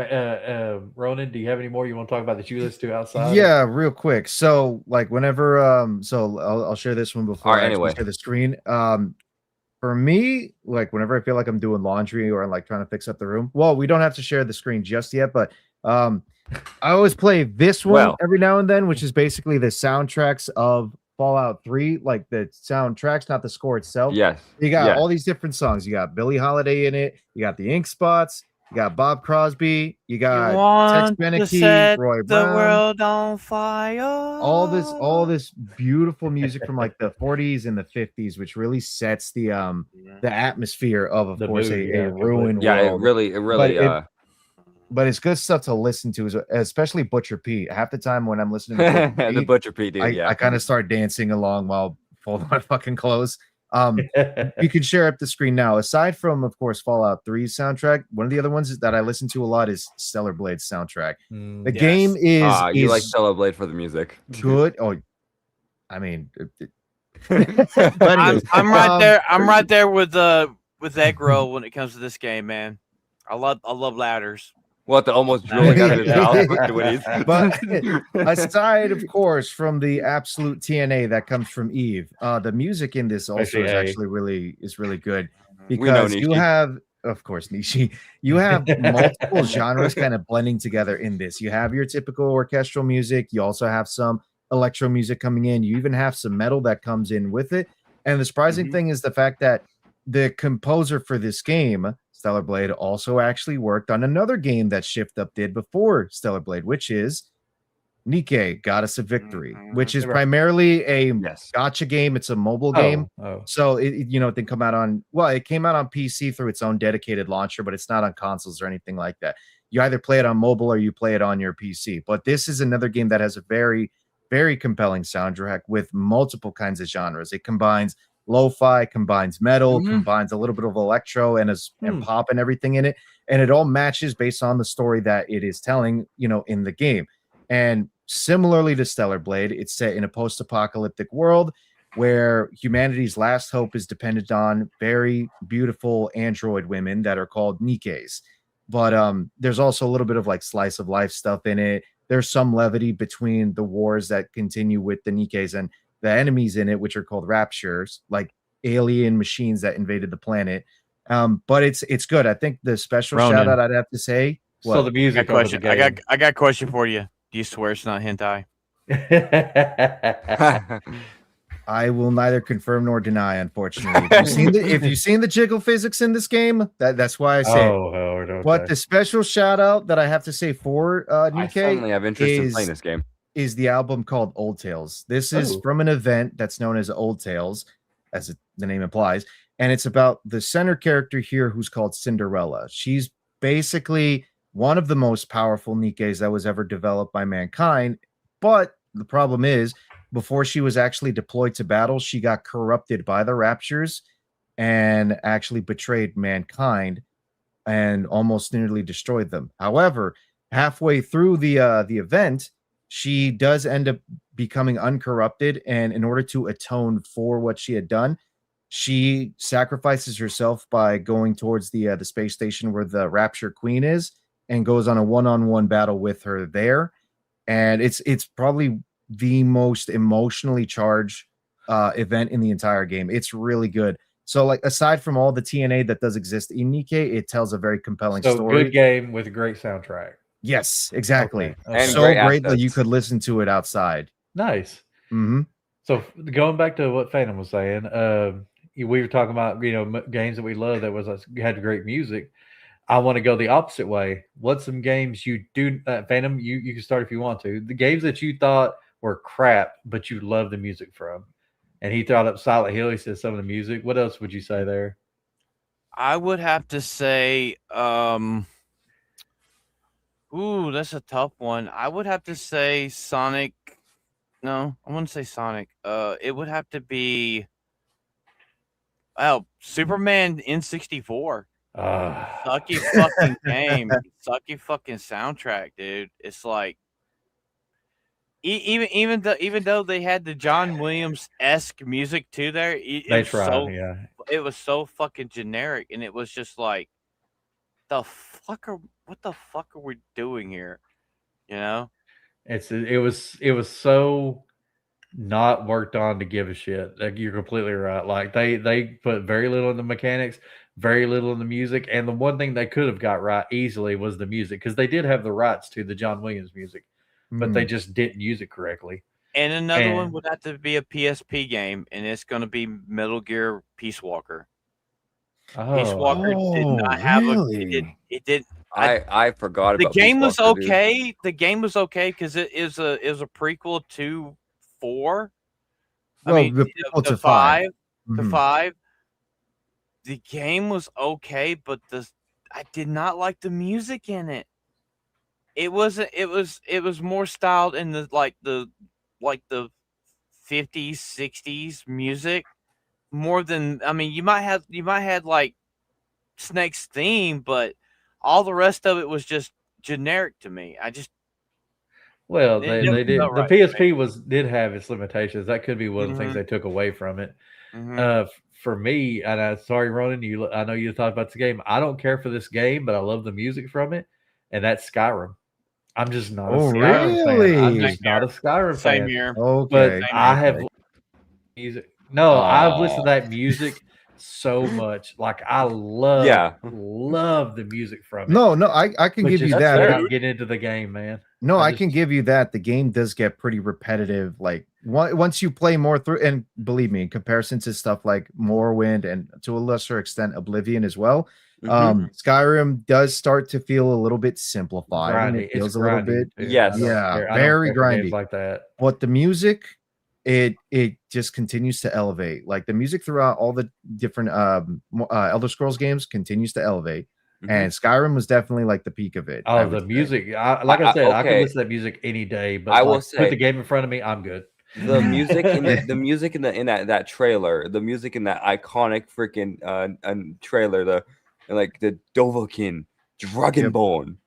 Ronan, do you have any more you want to talk about that you listen to outside? Yeah, real quick. So like whenever so I'll share this one before I actually share the screen. For me, like whenever I feel like I'm doing laundry or like trying to fix up the room, well, we don't have to share the screen just yet, but I always play this one every now and then, which is basically the soundtracks of Fallout 3, like the soundtracks, not the score itself. Yes. You got all these different songs. You got Billie Holiday in it. You got the Ink Spots. You got Bob Crosby. You got Tex Beneke, Roy Brown. The world on fire. All this beautiful music from like the 40s and the 50s, which really sets the atmosphere of course, a ruined world. Yeah, it really. But it's good stuff to listen to, especially Butcher Pete. Half the time when I'm listening to the Butcher Pete, dude, I kind of start dancing along while folding my fucking clothes. You can share up the screen now. Aside from, of course, Fallout 3's soundtrack, one of the other ones that I listen to a lot is Stellar Blade's soundtrack. The game is you like Stellar Blade for the music. Good. Oh, I mean, I'm right there. I'm right there with Egg Roll when it comes to this game, man. I love ladders. What, the almost drooling out of his mouth? But aside, of course, from the absolute TNA that comes from Eve, the music in this also is actually really good, because you have, of course, Nishi, you have multiple genres kind of blending together in this. You have your typical orchestral music. You also have some electro music coming in. You even have some metal that comes in with it. And the surprising thing is the fact that the composer for this game, Stellar Blade, also actually worked on another game that Shift Up did before Stellar Blade, which is Nikke, Goddess of Victory, which is primarily a gacha game. It's a mobile game. So it didn't come out on, it came out on PC through its own dedicated launcher, but it's not on consoles or anything like that. You either play it on mobile or you play it on your PC. But this is another game that has a very, very compelling soundtrack with multiple kinds of genres. It combines lo-fi, combines metal, combines a little bit of electro and pop and everything in it, and it all matches based on the story that it is telling, in the game. And similarly to Stellar Blade, it's set in a post-apocalyptic world where humanity's last hope is dependent on very beautiful android women that are called Nikkes. But there's also a little bit of like slice of life stuff in it. There's some levity between the wars that continue with the Nikkes and the enemies in it, which are called Raptures, like alien machines that invaded the planet. But it's good. I think the special shout out I'd have to say. So the music. I got a question for you. Do you swear it's not hentai? I will neither confirm nor deny, unfortunately. If you've seen the jiggle physics in this game, that's why I say it. Oh, Howard, okay. But the special shout out that I have to say for I Nikkei suddenly have interest in playing this game. is the album called Old Tales. This is Oh. from an event that's known as Old Tales, as the name implies, and it's about the center character here who's called Cinderella. She's basically one of the most powerful Nikkeis that was ever developed by mankind, but the problem is, before she was actually deployed to battle, she got corrupted by the Raptures and actually betrayed mankind and almost nearly destroyed them. However, halfway through the event, she does end up becoming uncorrupted, and in order to atone for what she had done, she sacrifices herself by going towards the space station where the Rapture Queen is, and goes on a one-on-one battle with her there. And it's probably the most emotionally charged event in the entire game. It's really good. So, like, aside from all the TNA that does exist in Nikkei, it tells a very compelling story. Good game with a great soundtrack. Yes, exactly. Okay. And So great that you assets. could listen to it outside. Nice. Mm-hmm. So going back to what Phantom was saying, we were talking about games that we love that had great music. I want to go the opposite way. What's some games you do, Phantom? You can start if you want to. The games that you thought were crap, but you love the music from. And he thought up Silent Hill. He said some of the music. What else would you say there? I would have to say, ooh, that's a tough one. I would have to say Sonic. No, I wouldn't say Sonic. It would have to be, Superman N64. Sucky fucking game. Sucky fucking soundtrack, dude. It's like, even though they had the John Williams-esque music too there, They tried, yeah. it was so fucking generic, and it was just like, what the fuck are we doing here? You know? It was so not worked on to give a shit. Like, you're completely right. Like, they put very little in the mechanics, very little in the music, and the one thing they could have got right easily was the music, because they did have the rights to the John Williams music, but they just didn't use it correctly. And another one would have to be a PSP game, and it's going to be Metal Gear Peace Walker. Peace Walker did not have it did. I forgot about the game. Peace Walker, okay. Dude. The game was okay because it is a prequel to 4. Well, I mean, the prequel to to 5. Mhm. To 5. The game was okay, but I did not like the music in it. It wasn't. It was more styled in the 50s, 60s music more than, I mean, you might have like Snake's theme, but all the rest of it was just generic to me. I just Well, it they didn't did. feel The right to me. PSP did have its limitations. That could be one of the things they took away from it. For me, and sorry, Ronan, I know you talked about the game. I don't care for this game, but I love the music from it, and that's Skyrim. I'm just not a Skyrim fan. I'm just not a Skyrim fan. Same here. Okay. But I have music. No, I've listened to that music so much. Like, I love the music from it. No, I can give you that. Not get into the game, man. No, I can give you that. The game does get pretty repetitive. Like, once you play more through, and believe me, in comparison to stuff like Morrowind and to a lesser extent Oblivion as well, Skyrim does start to feel a little bit simplified. Grindy. It feels It's a little grindy. bit, Very grindy like that. But the music, it just continues to elevate. Like, the music throughout all the different Elder Scrolls games continues to elevate. And Skyrim was definitely like the peak of it. Oh, the music! Like I said, I could listen to that music any day. But I will say, put the game in front of me, I'm good. The music in that trailer, the music in that iconic freaking trailer, the Dovahkiin, Dragonborn.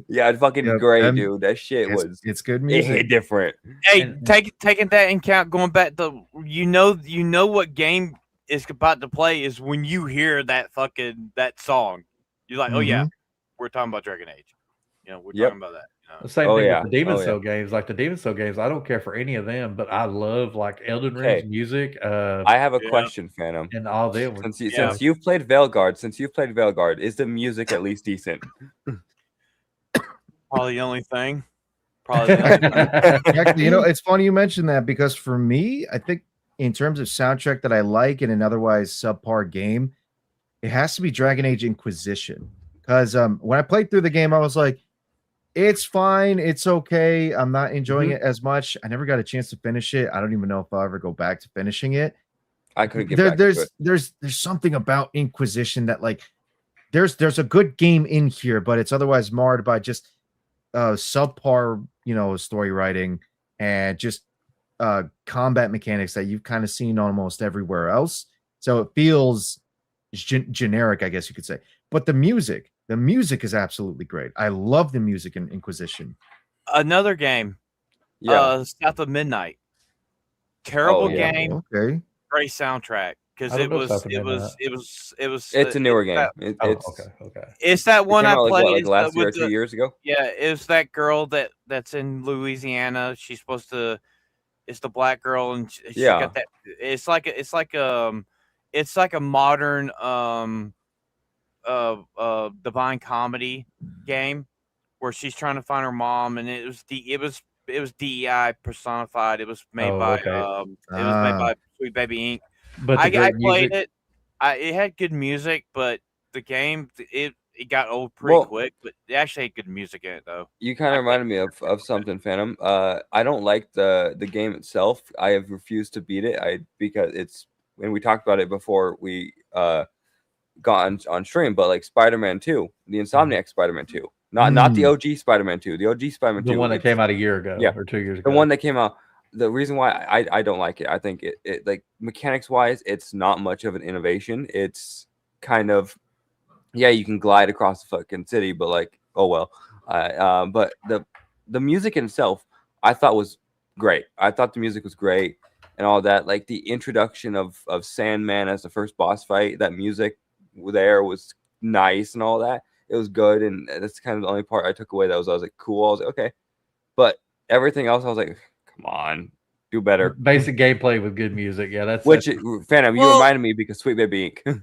Yeah, fucking great, dude. That shit it's good music. It hit different. Hey, taking that in count, going back to you know what game is about to play is when you hear that song. You're like, oh yeah, we're talking about Dragon Age. You know, we're talking about that. You know? The same thing with the Demon Soul games. Like, the Demon Soul games, I don't care for any of them, but I love like Elden Ring's music. I have a question, Phantom. And all them. Since you've played Veilguard, is the music at least decent? Probably the only thing. Probably the only one. Actually, it's funny you mentioned that because for me, I think in terms of soundtrack that I like in an otherwise subpar game, it has to be Dragon Age Inquisition. Because when I played through the game, I was like, it's fine, it's okay. I'm not enjoying it as much. I never got a chance to finish it. I don't even know if I'll ever go back to finishing it. I couldn't get back to it. There's something about Inquisition that like there's a good game in here, but it's otherwise marred by just subpar, story writing and just combat mechanics that you've kind of seen almost everywhere else. So it feels generic, I guess you could say. But the music is absolutely great. I love the music in Inquisition. Another game. Yeah. South of Midnight. Terrible game. Okay. Great soundtrack. Because I don't it know was South of it was Midnight. it was it was It's a newer game. that- Okay. It's that It one came I out like, played. what, like it's last the- year or with 2 the- years ago. Yeah, it's that girl that's in Louisiana. She's supposed to. It's the black girl, and she Yeah. got that. It's like a modern divine comedy game where she's trying to find her mom, and it was DEI personified. It was made by Sweet Baby Inc. But the I great played music. it. It had good music, but the game it got old pretty quick. But it actually had good music in it though. You kind of reminded me of something, Phantom. I don't like the game itself. I have refused to beat it. Because it's when we talked about it before we got on stream, but like Spider-Man 2, the Insomniac Spider-Man 2. Not the OG Spider-Man 2. The OG Spider-Man 2. The one that came out a year ago, or 2 years ago. The one that came out. The reason why I don't like it, I think it like mechanics wise, it's not much of an innovation. It's kind of, yeah, you can glide across the fucking city, but like, oh well. But the music itself, I thought was great. I thought the music was great and all that. Like the introduction of Sandman as the first boss fight, that music there was nice and all that. It was good, and that's kind of the only part I took away. I was like, cool. I was like, okay, but everything else, I was like, come on, do better. Basic gameplay with good music. Yeah, that's Phantom, you reminded me because Sweet Baby Inc.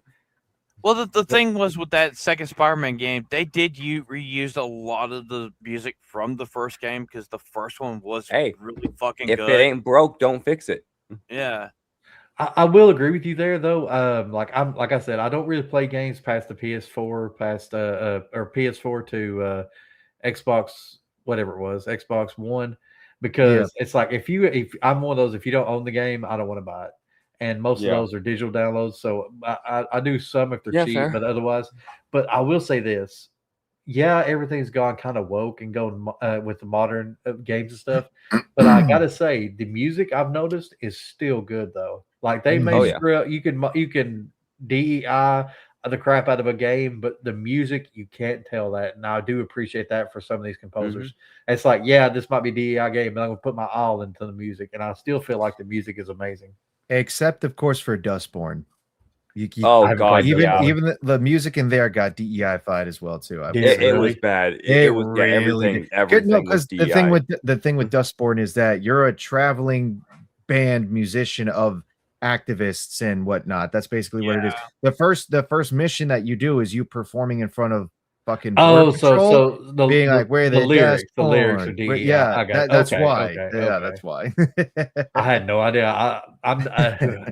Well, the thing was with that second Spider-Man game, they did reuse a lot of the music from the first game because the first one was really fucking if good. It ain't broke, don't fix it. Yeah. I will agree with you there, though. Like I said, I don't really play games past the PS4, or PS4 to Xbox, whatever it was, Xbox One, because it's like if I'm one of those, if you don't own the game, I don't want to buy it, and most of those are digital downloads. So I do some if they're cheap, fair. but otherwise. But I will say this. Yeah, everything's gone kind of woke and going with the modern games and stuff. But I gotta say, the music I've noticed is still good though. Like they may screw up. You can DEI the crap out of a game, but the music you can't tell that. And I do appreciate that for some of these composers. It's like, yeah, this might be DEI game, but I'm gonna put my all into the music, and I still feel like the music is amazing. Except of course for Dustborn. God! Even the music in there got DEI-fied as well too. It was bad. It was really everything. No, because the thing with Dustborn is that you're a traveling band musician of activists and whatnot. That's basically what it is. The first mission that you do is you performing in front of fucking so the being like where the lyrics are DEI. Yeah, that's why. That's why. I had no idea.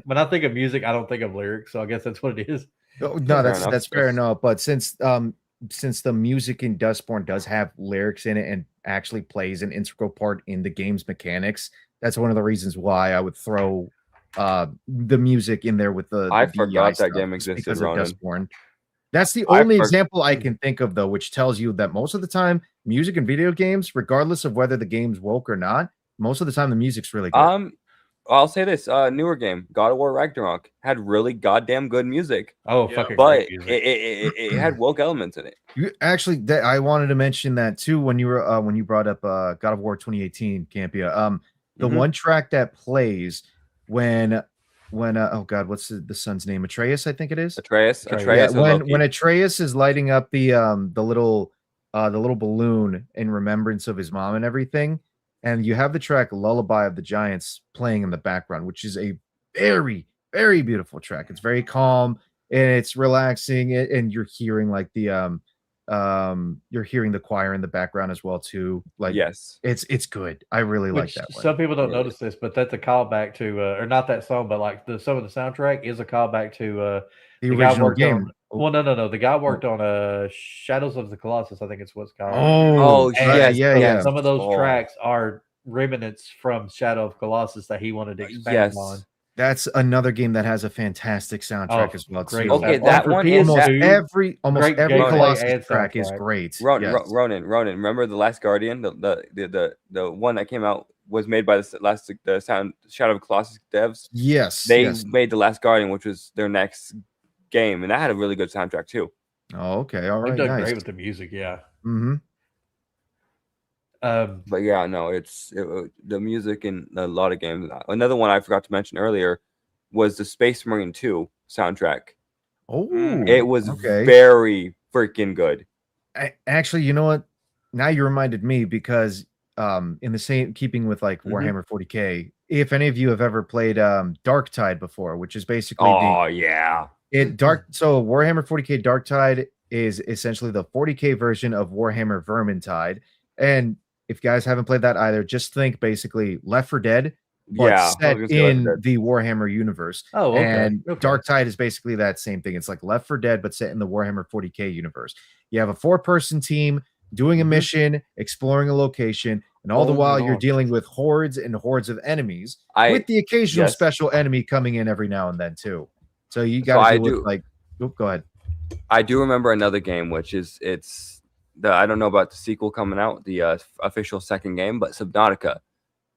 When I think of music, I don't think of lyrics, so I guess that's what it is. No, that's fair enough. But since the music in Dustborn does have lyrics in it and actually plays an integral part in the game's mechanics, that's one of the reasons why I would throw the music in there with the I DEI forgot stuff, that game existed, because Ronan. of Dustborn. That's the only example I can think of, though, which tells you that most of the time, music in video games, regardless of whether the game's woke or not, most of the time the music's really good. I'll say this: newer game, God of War Ragnarok, had really goddamn good music. Fucking but great music. it had woke elements in it. Actually, I wanted to mention that too when you were when you brought up God of War 2018, Campia. The one track that plays when oh god, what's the son's name? Atreus, I think it is. Atreus. Yeah, when Atreus is lighting up the little balloon in remembrance of his mom and everything, and you have the track "Lullaby of the Giants" playing in the background, which is a very, very beautiful track. It's very calm and it's relaxing, and you're hearing like the you're hearing the choir in the background as well too. Like Yes. it's good. I really like Which that one. some people don't Yeah. notice this, but that's a callback to, or not that song, but like some of the soundtrack is a callback to The the guy original worked game. on. Well, no. The guy worked on Shadows of the Colossus. I think it's what's called. Oh, Oh, And yes, yeah, so yeah. some of those Oh. tracks are remnants from Shadow of Colossus that he wanted to expand Yes. on. That's another game that has a fantastic soundtrack as well great too. Okay, sound- that for one is Almost PS2, almost great every gameplay Colossus and track is soundtrack. great. Ronan, Yes. Ronan, remember the Last Guardian? The one that came out was made by the Shadow of Colossus devs. Yes. They yes. made the Last Guardian, which was their next game, and that had a really good soundtrack too. Oh, okay. All They've right. done Nice. great with the music, yeah. Mm-hmm. But yeah, no, the music in a lot of games. Another one I forgot to mention earlier was the Space Marine 2 soundtrack. Oh, It was okay. very freaking good. Actually, you know what? Now you reminded me because in the same keeping with like Mhm. Warhammer 40K, if any of you have ever played Darktide before, which is basically Oh yeah, so Warhammer 40K Darktide is essentially the 40K version of Warhammer Vermintide. And if you guys haven't played that either, just think basically Left 4 Dead, but yeah. I was set gonna say Left 4 in Dead. the Warhammer universe. Oh, okay. And okay. Darktide is basically that same thing. It's like Left 4 Dead, but set in the Warhammer 40K universe. You have a 4-person team doing a Mhm. mission, exploring a location, and all the Oh my while you're gosh. dealing with hordes and hordes of enemies, I with the occasional yes. special enemy coming in every now and then too. So you So got to I deal with do- like, oh, go ahead. I do remember another game, which is I don't know about the sequel coming out, the official second game, but Subnautica.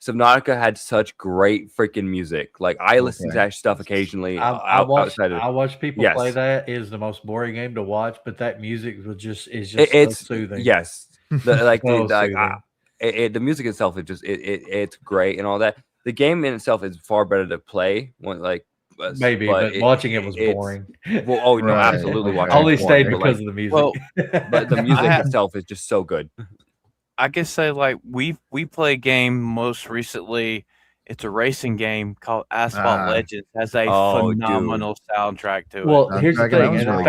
Subnautica had such great freaking music. Like I listen to Okay. that stuff occasionally. I watched outside of I watched people Yes. play that. It is the most boring game to watch, but that music is just it's so soothing. Yes, So soothing. The music itself is just it's great and all that. The game in itself is far better to play when Maybe, but watching it was it's- boring. Well, oh no, Right, absolutely. okay. Watching I only it's boring, stayed but, because like, of the music. well, but the music have- itself is just so good. I can say like we play a game most recently. It's a racing game called Asphalt Legends. Has a Oh, dude. phenomenal soundtrack to Well, it. here's the Soundtrack, that thing, was and really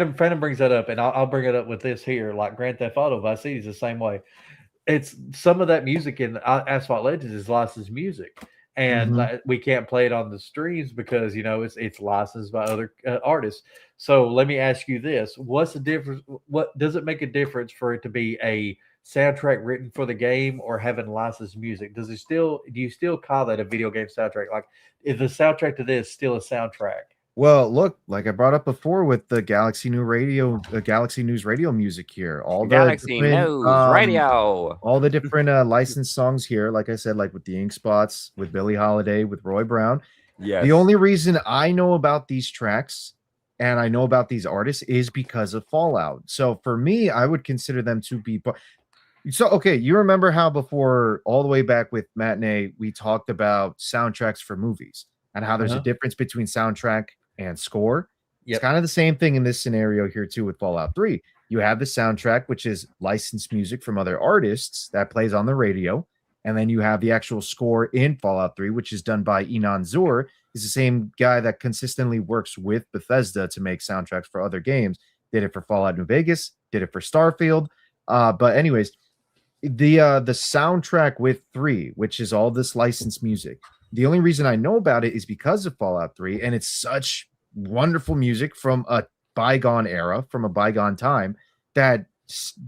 good. Phantom brings that up, and I'll bring it up with this here. Like Grand Theft Auto Vice City is the same way. It's some of that music in Asphalt Legends is licensed music, and Mhm. we can't play it on the streams because it's licensed by other artists. So let me ask you this: what's the difference? What does it make a difference for it to be a soundtrack written for the game or having licensed music? Do you still call that a video game soundtrack? Like, is the soundtrack to this still a soundtrack? Well, look, like I brought up before with the Galaxy News Radio music here, all Galaxy the different, News Radio. all the different licensed songs here, like I said, like with the Ink Spots, with Billie Holiday, with Roy Brown. Yes. The only reason I know about these tracks and I know about these artists is because of Fallout. So for me, I would consider them to be. So, okay, you remember how before, all the way back with Matinee, we talked about soundtracks for movies and how there's a difference between soundtrack and score. Yep. It's kind of the same thing in this scenario here too with Fallout 3. You have the soundtrack, which is licensed music from other artists that plays on the radio. And then you have the actual score in Fallout 3, which is done by Enon Zur. He's the same guy that consistently works with Bethesda to make soundtracks for other games. Did it for Fallout New Vegas, did it for Starfield. But anyways, the soundtrack with 3, which is all this licensed music. The only reason I know about it is because of Fallout 3, and it's such wonderful music from a bygone era, from a bygone time, that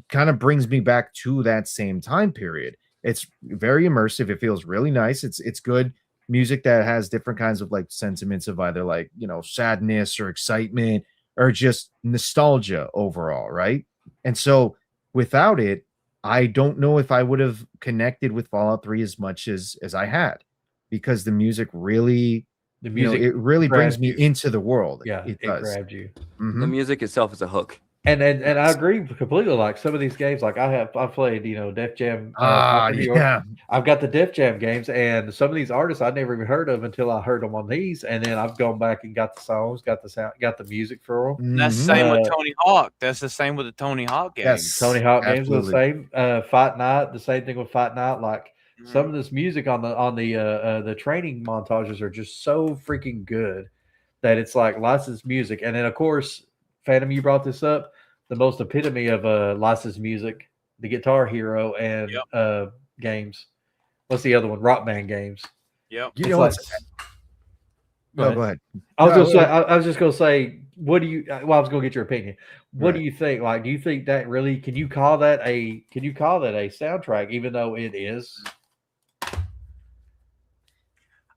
kind of brings me back to that same time period. It's very immersive. It feels really nice. It's good music that has different kinds of like sentiments of either like, sadness or excitement or just nostalgia overall, right? And so without it, I don't know if I would have connected with Fallout 3 as much as I had, because the music really, it really brings me into the world. Yeah, it it does. grabbed you. Mhm. The music itself is a hook. And I agree completely. Like some of these games, like I've played, Def Jam. Yeah. I've got the Def Jam games, and some of these artists I'd never even heard of until I heard them on these, and then I've gone back and got the songs, got the sound, got the music for them. And that's the same with Tony Hawk. That's the same with the Tony Hawk games. Yes. Tony Hawk games are the Absolutely. same. Fight Night, the same thing with Fight Night. Like Mhm. some of this music on the training montages are just so freaking good that it's like licensed music. And then of course, Phantom, you brought this up. the most epitome of licensed music, the Guitar Hero and games. What's the other one? Rock Band games. Yep. You It's know, like, no, go ahead. I was No, gonna say. I was just gonna say. What do you? Well, I was gonna get your opinion. What do Right. you think? Like, do you think that really? Can you call that a? Can you call that a soundtrack? Even though it is.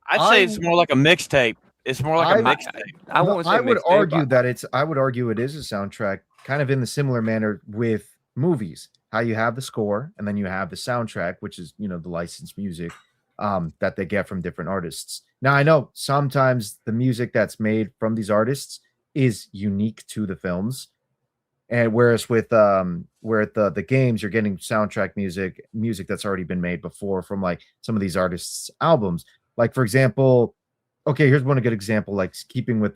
I'd say it's more like a mixtape. It's more like a mixtape. I won't say I would mixtape, argue that it's. I would argue it is a soundtrack, kind of in the similar manner with movies. How you have the score, and then you have the soundtrack, which is the licensed music that they get from different artists. Now I know sometimes the music that's made from these artists is unique to the films, and whereas with where at the games you're getting soundtrack music that's already been made before from like some of these artists' albums. Like for example, okay, here's one a good example. Like keeping with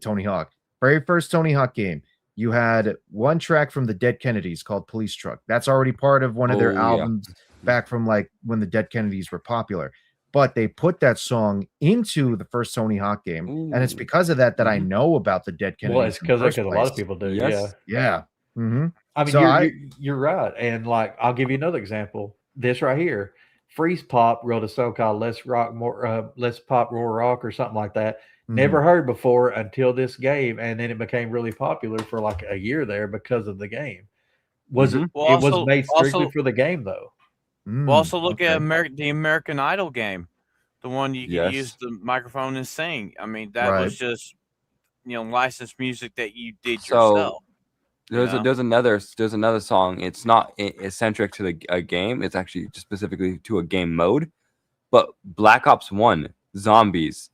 Tony Hawk, very first Tony Hawk game, you had one track from the Dead Kennedys called Police Truck. That's already part of one of their albums back from like when the Dead Kennedys were popular. But they put that song into the first Tony Hawk game, and it's because of that I know about the Dead Kennedys. Well, it's because a lot of people do. Yes. Yeah. Mm-hmm. I mean, So you're right. And like, I'll give you another example. This right here, Freeze Pop wrote a song called "Let's Pop Roar Rock" or something like that. Never heard before until this game, and then it became really popular for like a year there because of the game. Was it? Well, it was made strictly for the game, though. Well, also look at the American Idol game, the one you can use Yes. the microphone and sing. I mean, that was just licensed music that you did yourself. There's another song. It's not eccentric to a game. It's actually just specifically to a game mode. But Black Ops 1 Zombies,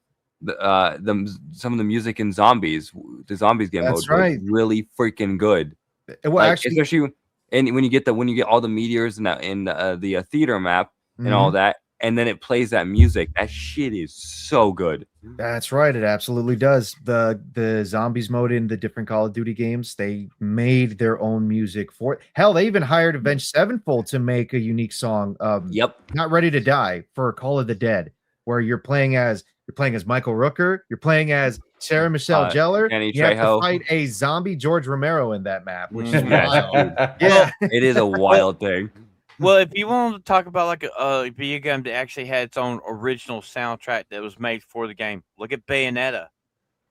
some of the music in the Zombies game mode was really freaking good. Well, like, actually, especially when you get all the meteors in the theater map and all that, and then it plays that music. That shit is so good. That's right. It absolutely does. The zombies mode in the different Call of Duty games, they made their own music for it. Hell, they even hired Avenged Sevenfold to make a unique song. Not Ready to Die for Call of the Dead, where you're playing as Michael Rooker, you're playing as Sarah Michelle Gellar. Kenny you have Trejo. to fight a zombie George Romero in that map, which is it is a wild thing. Well, if you want to talk about like a video game that actually had its own original soundtrack that was made for the game, look at Bayonetta.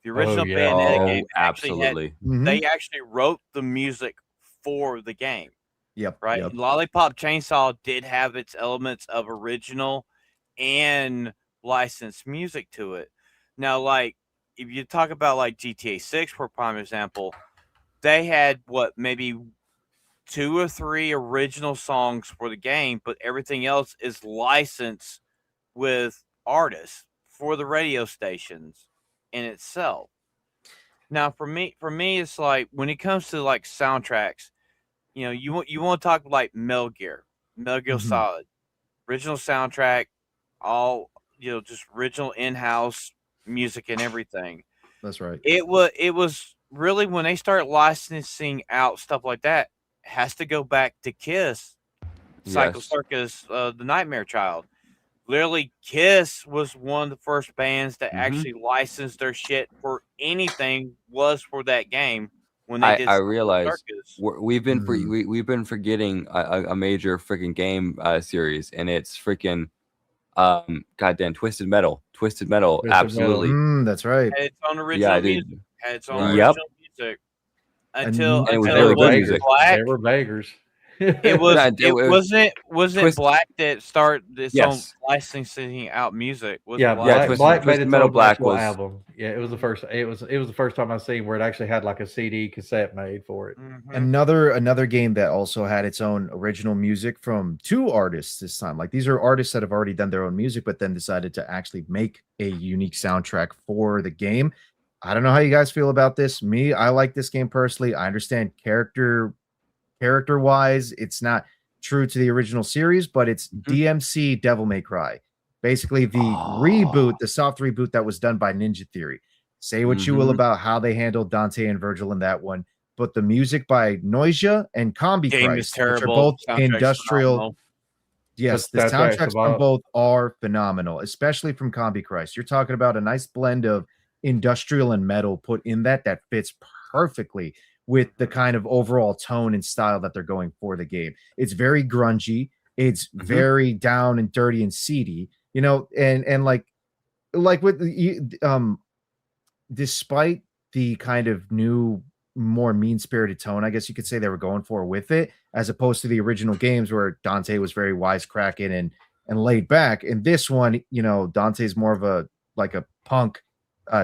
The original Bayonetta game absolutely. They actually wrote the music for the game. Yep. Right. Yep. Lollipop Chainsaw did have its elements of original and licensed music to it. Now, like if you talk about like GTA 6 for prime example, they had maybe 2 or 3 original songs for the game, but everything else is licensed with artists for the radio stations in itself. Now, for me, it's like when it comes to like soundtracks, you want to talk like Metal Gear Solid, original soundtrack, all just original in-house music and everything. That's right. It was really when they start licensing out stuff like that. Has to go back to Kiss, Psycho Circus, the Nightmare Child. Literally, Kiss was one of the first bands that actually licensed their shit for anything was for that game. When they did, I realize we've been forgetting a major freaking game series, and it's freaking goddamn Twisted Metal. Absolutely. That's right. Had its own original music. Had its own Yep. original music. Until it was it very good wasn't music. Black. They were beggars. It wasn't Black that started its own Yes. licensing out music. Was Black made its Metal own Black actual was- album. Yeah, it was the first. It was the first time I've seen where it actually had like a CD cassette made for it. Another game that also had its own original music from 2 artists this time. Like these are artists that have already done their own music, but then decided to actually make a unique soundtrack for the game. I don't know how you guys feel about this. Me, I like this game personally. I understand character-wise, it's not true to the original series, but it's DMC Devil May Cry. Basically, the soft reboot that was done by Ninja Theory. Say what you will about how they handled Dante and Virgil in that one, but the music by Noisia and Combi Game Christ, is terrible. which are both Soundtrack's industrial. phenomenal. Yes, the Soundtracks soundtracks from both are phenomenal, especially from Combi Christ. You're talking about a nice blend of industrial and metal put in that fits perfectly with the kind of overall tone and style that they're going for the game. It's very grungy. It's very down and dirty and seedy, you know, and like with despite the kind of new, more mean-spirited tone, I guess you could say they were going for with it, as opposed to the original games where Dante was very wisecracking and laid back. In this one, you know, Dante's more of a like a punk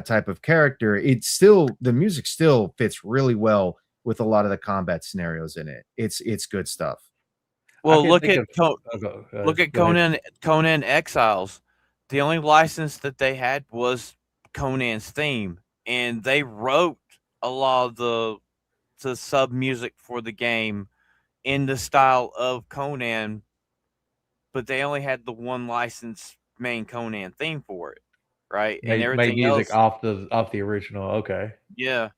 type of character. It's still, the music still fits really well with a lot of the combat scenarios in it. It's good stuff. Well, can look think at look at go ahead. Conan Exiles. The only license that they had was Conan's theme, and they wrote a lot of the sub music for the game in the style of Conan, but they only had the one licensed main Conan theme for it, right? And Made everything music else, off the original. Okay. yeah.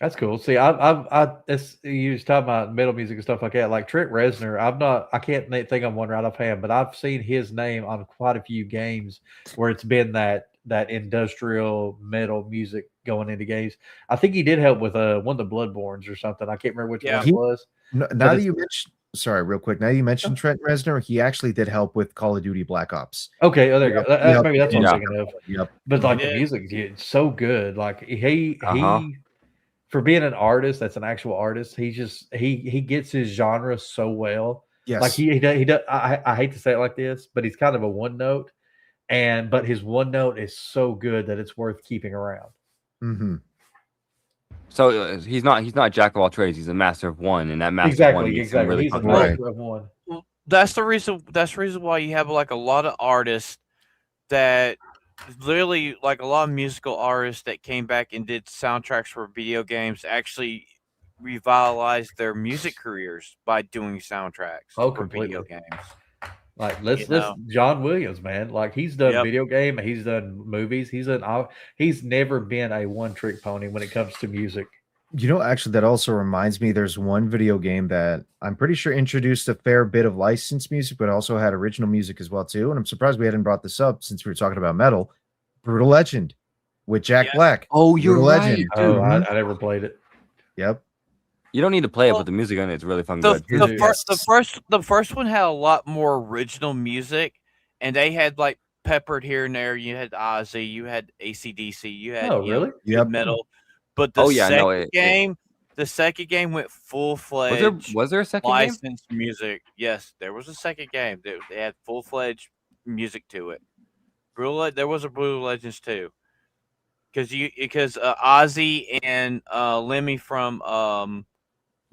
That's cool. See, it's, you was talking about metal music and stuff like that. Like Trent Reznor, I can't think of one right offhand, but I've seen his name on quite a few games where it's been that industrial metal music going into games. I think he did help with one of the Bloodborns or something. I can't remember which one it was. Now that you mentioned, sorry, real quick. Now you mentioned Trent Reznor, he actually did help with Call of Duty Black Ops. Okay, oh, there you go. Maybe that's what I'm thinking of. Yep. But like the music, dude, it's so good. Like he for being an artist, that's an actual artist. He just he gets his genre so well. Yes. Like he does. I hate to say it like this, but he's kind of a one note, but his one note is so good that it's worth keeping around. Mm-hmm. So he's not jack of all trades. He's a master of one, and that master of one makes him really He's a fucking master of one. That's the reason. That's the reason why you have like a lot of artists that literally, like a lot of musical artists that came back and did soundtracks for video games, actually revitalized their music careers by doing soundtracks for video games. Like let's John Williams, man. Like he's done video game, he's done movies, he's never been a one trick pony when it comes to music. You know, actually, that also reminds me, there's one video game that I'm pretty sure introduced a fair bit of licensed music, but also had original music as well, too. And I'm surprised we hadn't brought this up since we were talking about metal. Brutal Legend with Jack Black. Oh, you're Brutal right. Legend. Oh, I never played it. Yep. You don't need to play it, but the music on it's really fucking good. The first one had a lot more original music, and they had like peppered here and there. You had Ozzy, you had AC/DC, you had metal. But the second game went full fledged. Was there a second licensed music? Yes, there was a second game. They had full fledged music to it. There was a Brutal Legends too, because Ozzy and Lemmy from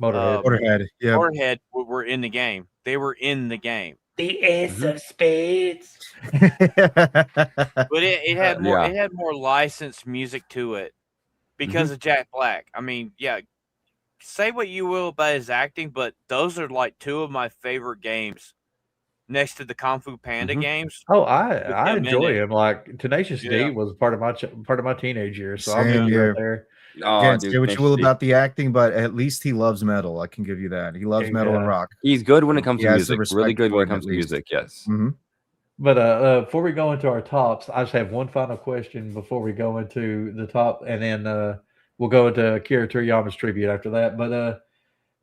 Motorhead. Motorhead were in the game. They were in the game. The Ace of Spades. But it had more. It had more licensed music to it because of Jack Black. I mean, say what you will about his acting, but those are like two of my favorite games, next to the Kung Fu Panda games. Oh, I enjoy him. Like Tenacious D was part of my teenage years, so I'm here there. Again, say what you will about the acting, but at least he loves metal. I can give you that. He loves metal and rock. He's good when it comes to music. Really good when it comes to music. Yes. Mm-hmm. But before we go into our tops, I just have one final question before we go into the top, and then we'll go into Akira Toriyama's tribute after that. But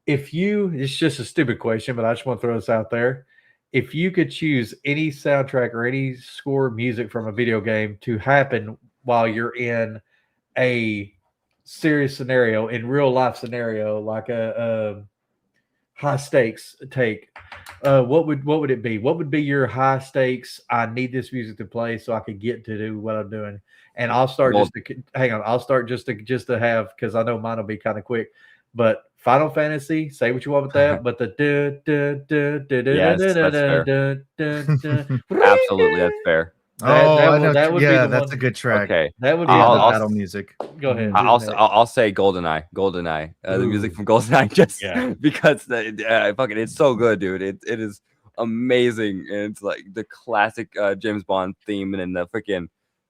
it's just a stupid question, but I just want to throw this out there. If you could choose any soundtrack or any score music from a video game to happen while you're in a serious scenario, in real life scenario, like a high stakes take, what would it be? What would be your high stakes? I need this music to play so I can get to do what I'm doing. And I'll start I'll start just to have, because I know mine will be kind of quick. But Final Fantasy, say what you want with that, but the absolutely, that's fair. That's a good track. Okay, that would be the battle music. Go ahead. I'll say GoldenEye. The music from GoldenEye, just because it's so good, dude. It is amazing, and it's like the classic James Bond theme, and then the freaking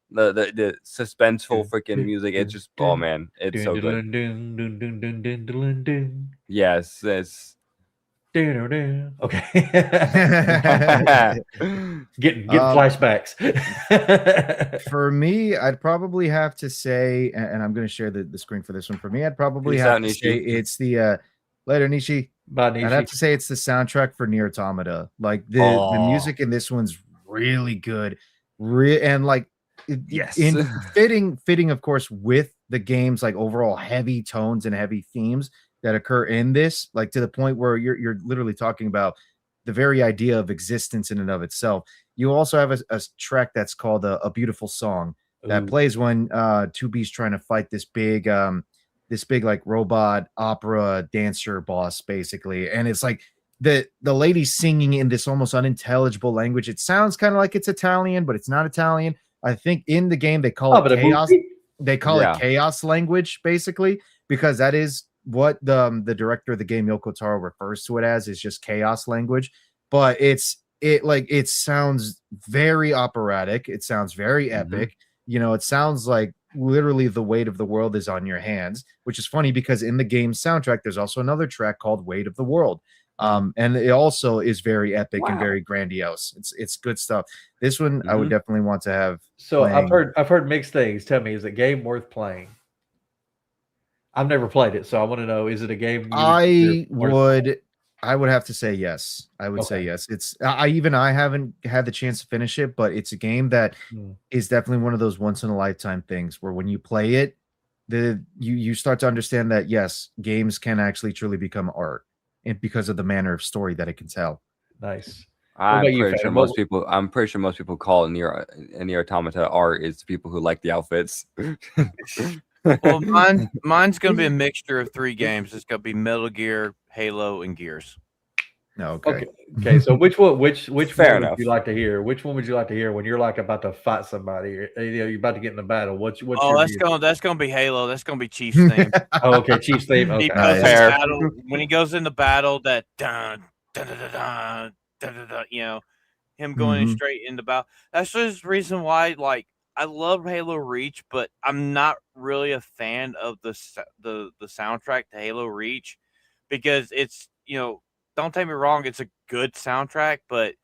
the suspenseful freaking music. It's just man, it's so good. Yes, it's Okay. Getting Um, flashbacks. For me, I'd probably have to say, and I'm going to share the screen for this one. For me, I'd probably Peace have out, to say Nishi. it's the later Nishi. Bye, I'd have Nishi. to say it's the soundtrack for Nier Automata. Like the Oh. music in this one's really good, and like Yes. in fitting of course with the game's like overall heavy tones and heavy themes that occur in this, like to the point where you're literally talking about the very idea of existence in and of itself. You also have a track that's called a beautiful song that Ooh. plays when 2B's trying to fight this big like robot opera dancer boss basically, and it's like the lady singing in this almost unintelligible language. It sounds kind of like it's Italian, but it's not Italian. I think in the game they call Oh, it but a chaos. movie? They call Yeah. it chaos language basically, because that is what the director of the game Yoko Taro refers to it as, is just chaos language. But it sounds very operatic. It sounds very epic. You know, it sounds like literally the weight of the world is on your hands, which is funny because in the game's soundtrack, there's also another track called Weight of the World. And it also is very epic and Wow. very grandiose. It's good stuff. This one I would definitely want to have. So playing. I've heard mixed things. Tell me, is it a game worth playing? I've never played it, so I want to know: is it a game? I would have to say yes. I would say Okay. yes. I haven't had the chance to finish it, but it's a game that is definitely one of those once in a lifetime things where when you play it, you start to understand that yes, games can actually truly become art, and because of the manner of story that it can tell. Nice. I'm about you, pretty sure Phantom? I'm pretty sure most people call Nier Automata art is people who like the outfits. Well, mine's gonna be a mixture of 3 games. It's gonna be Metal Gear, Halo, and Gears. Okay. Okay. So which one Fair would enough. you like to hear? Which one would you like to hear when you're like about to fight somebody? You know, you're about to get in a battle. What's Oh, your that's gonna be Halo. That's gonna be Chief's theme. Oh, okay, Chief's theme. Okay. Because Nice. his Fair. battle, when he goes into battle, that dun, dun, dun, dun, dun, dun, dun, dun, you know, him going Mhm. straight into battle. That's just the reason why, like, I love Halo Reach, but I'm not really a fan of the soundtrack to Halo Reach because it's, don't take me wrong, it's a good soundtrack, but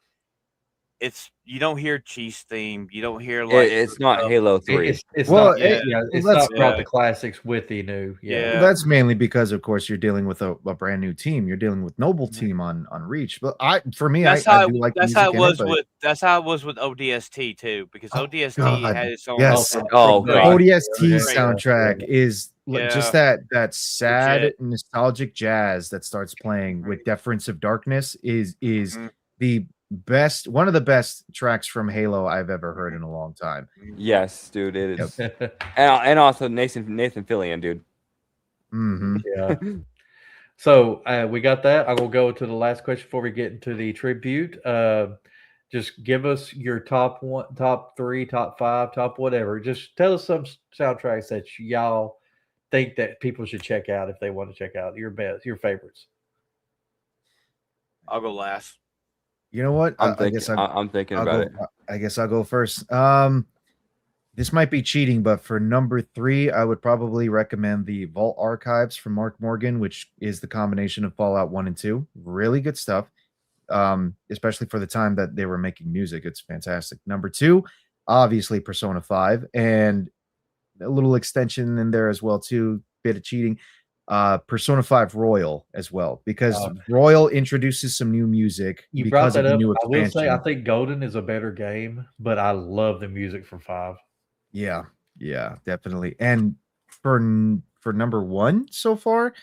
you don't hear Chief's theme, you don't hear like It's not Halo 3. It's Well, not. yeah, It's that's not brought the classics with the new. Yeah. Yeah. that's mainly because, of course, you're dealing with a brand new team. You're dealing with Noble Team on Reach. But for me, I do like the that's how music it in it. was But with that's how it was with ODST too, because oh ODST god, had its own yes, Oh, the God. ODST Yeah. soundtrack is just that sad Legit. nostalgic jazz that starts playing with Deference of Darkness is Mhm. the best, one of the best tracks from Halo I've ever heard in a long time. Yes, dude, it is. Yep. And also Nathan Fillion, dude. Hmm. Yeah. So we got that. I will go to the last question before we get into the tribute. Just give us your top 1, top 3, top 5, top whatever. Just tell us some soundtracks that y'all think that people should check out if they want to check out your favorites. I'll go last. You know what? I'm I guess thinking I'll about go. it. I guess I'll go first. This might be cheating, but for number 3, I would probably recommend the Vault Archives from Mark Morgan, which is the combination of Fallout 1 and 2. Really good stuff. Especially for the time that they were making music. It's fantastic. Number 2, obviously Persona 5, and a little extension in there as well too. Bit of cheating. Persona 5 Royal as well, because Royal introduces some new music You because brought that of the up. new I will say I expansion. think Golden is a better game, but I love the music from 5. Yeah, definitely. And for number 1 so far,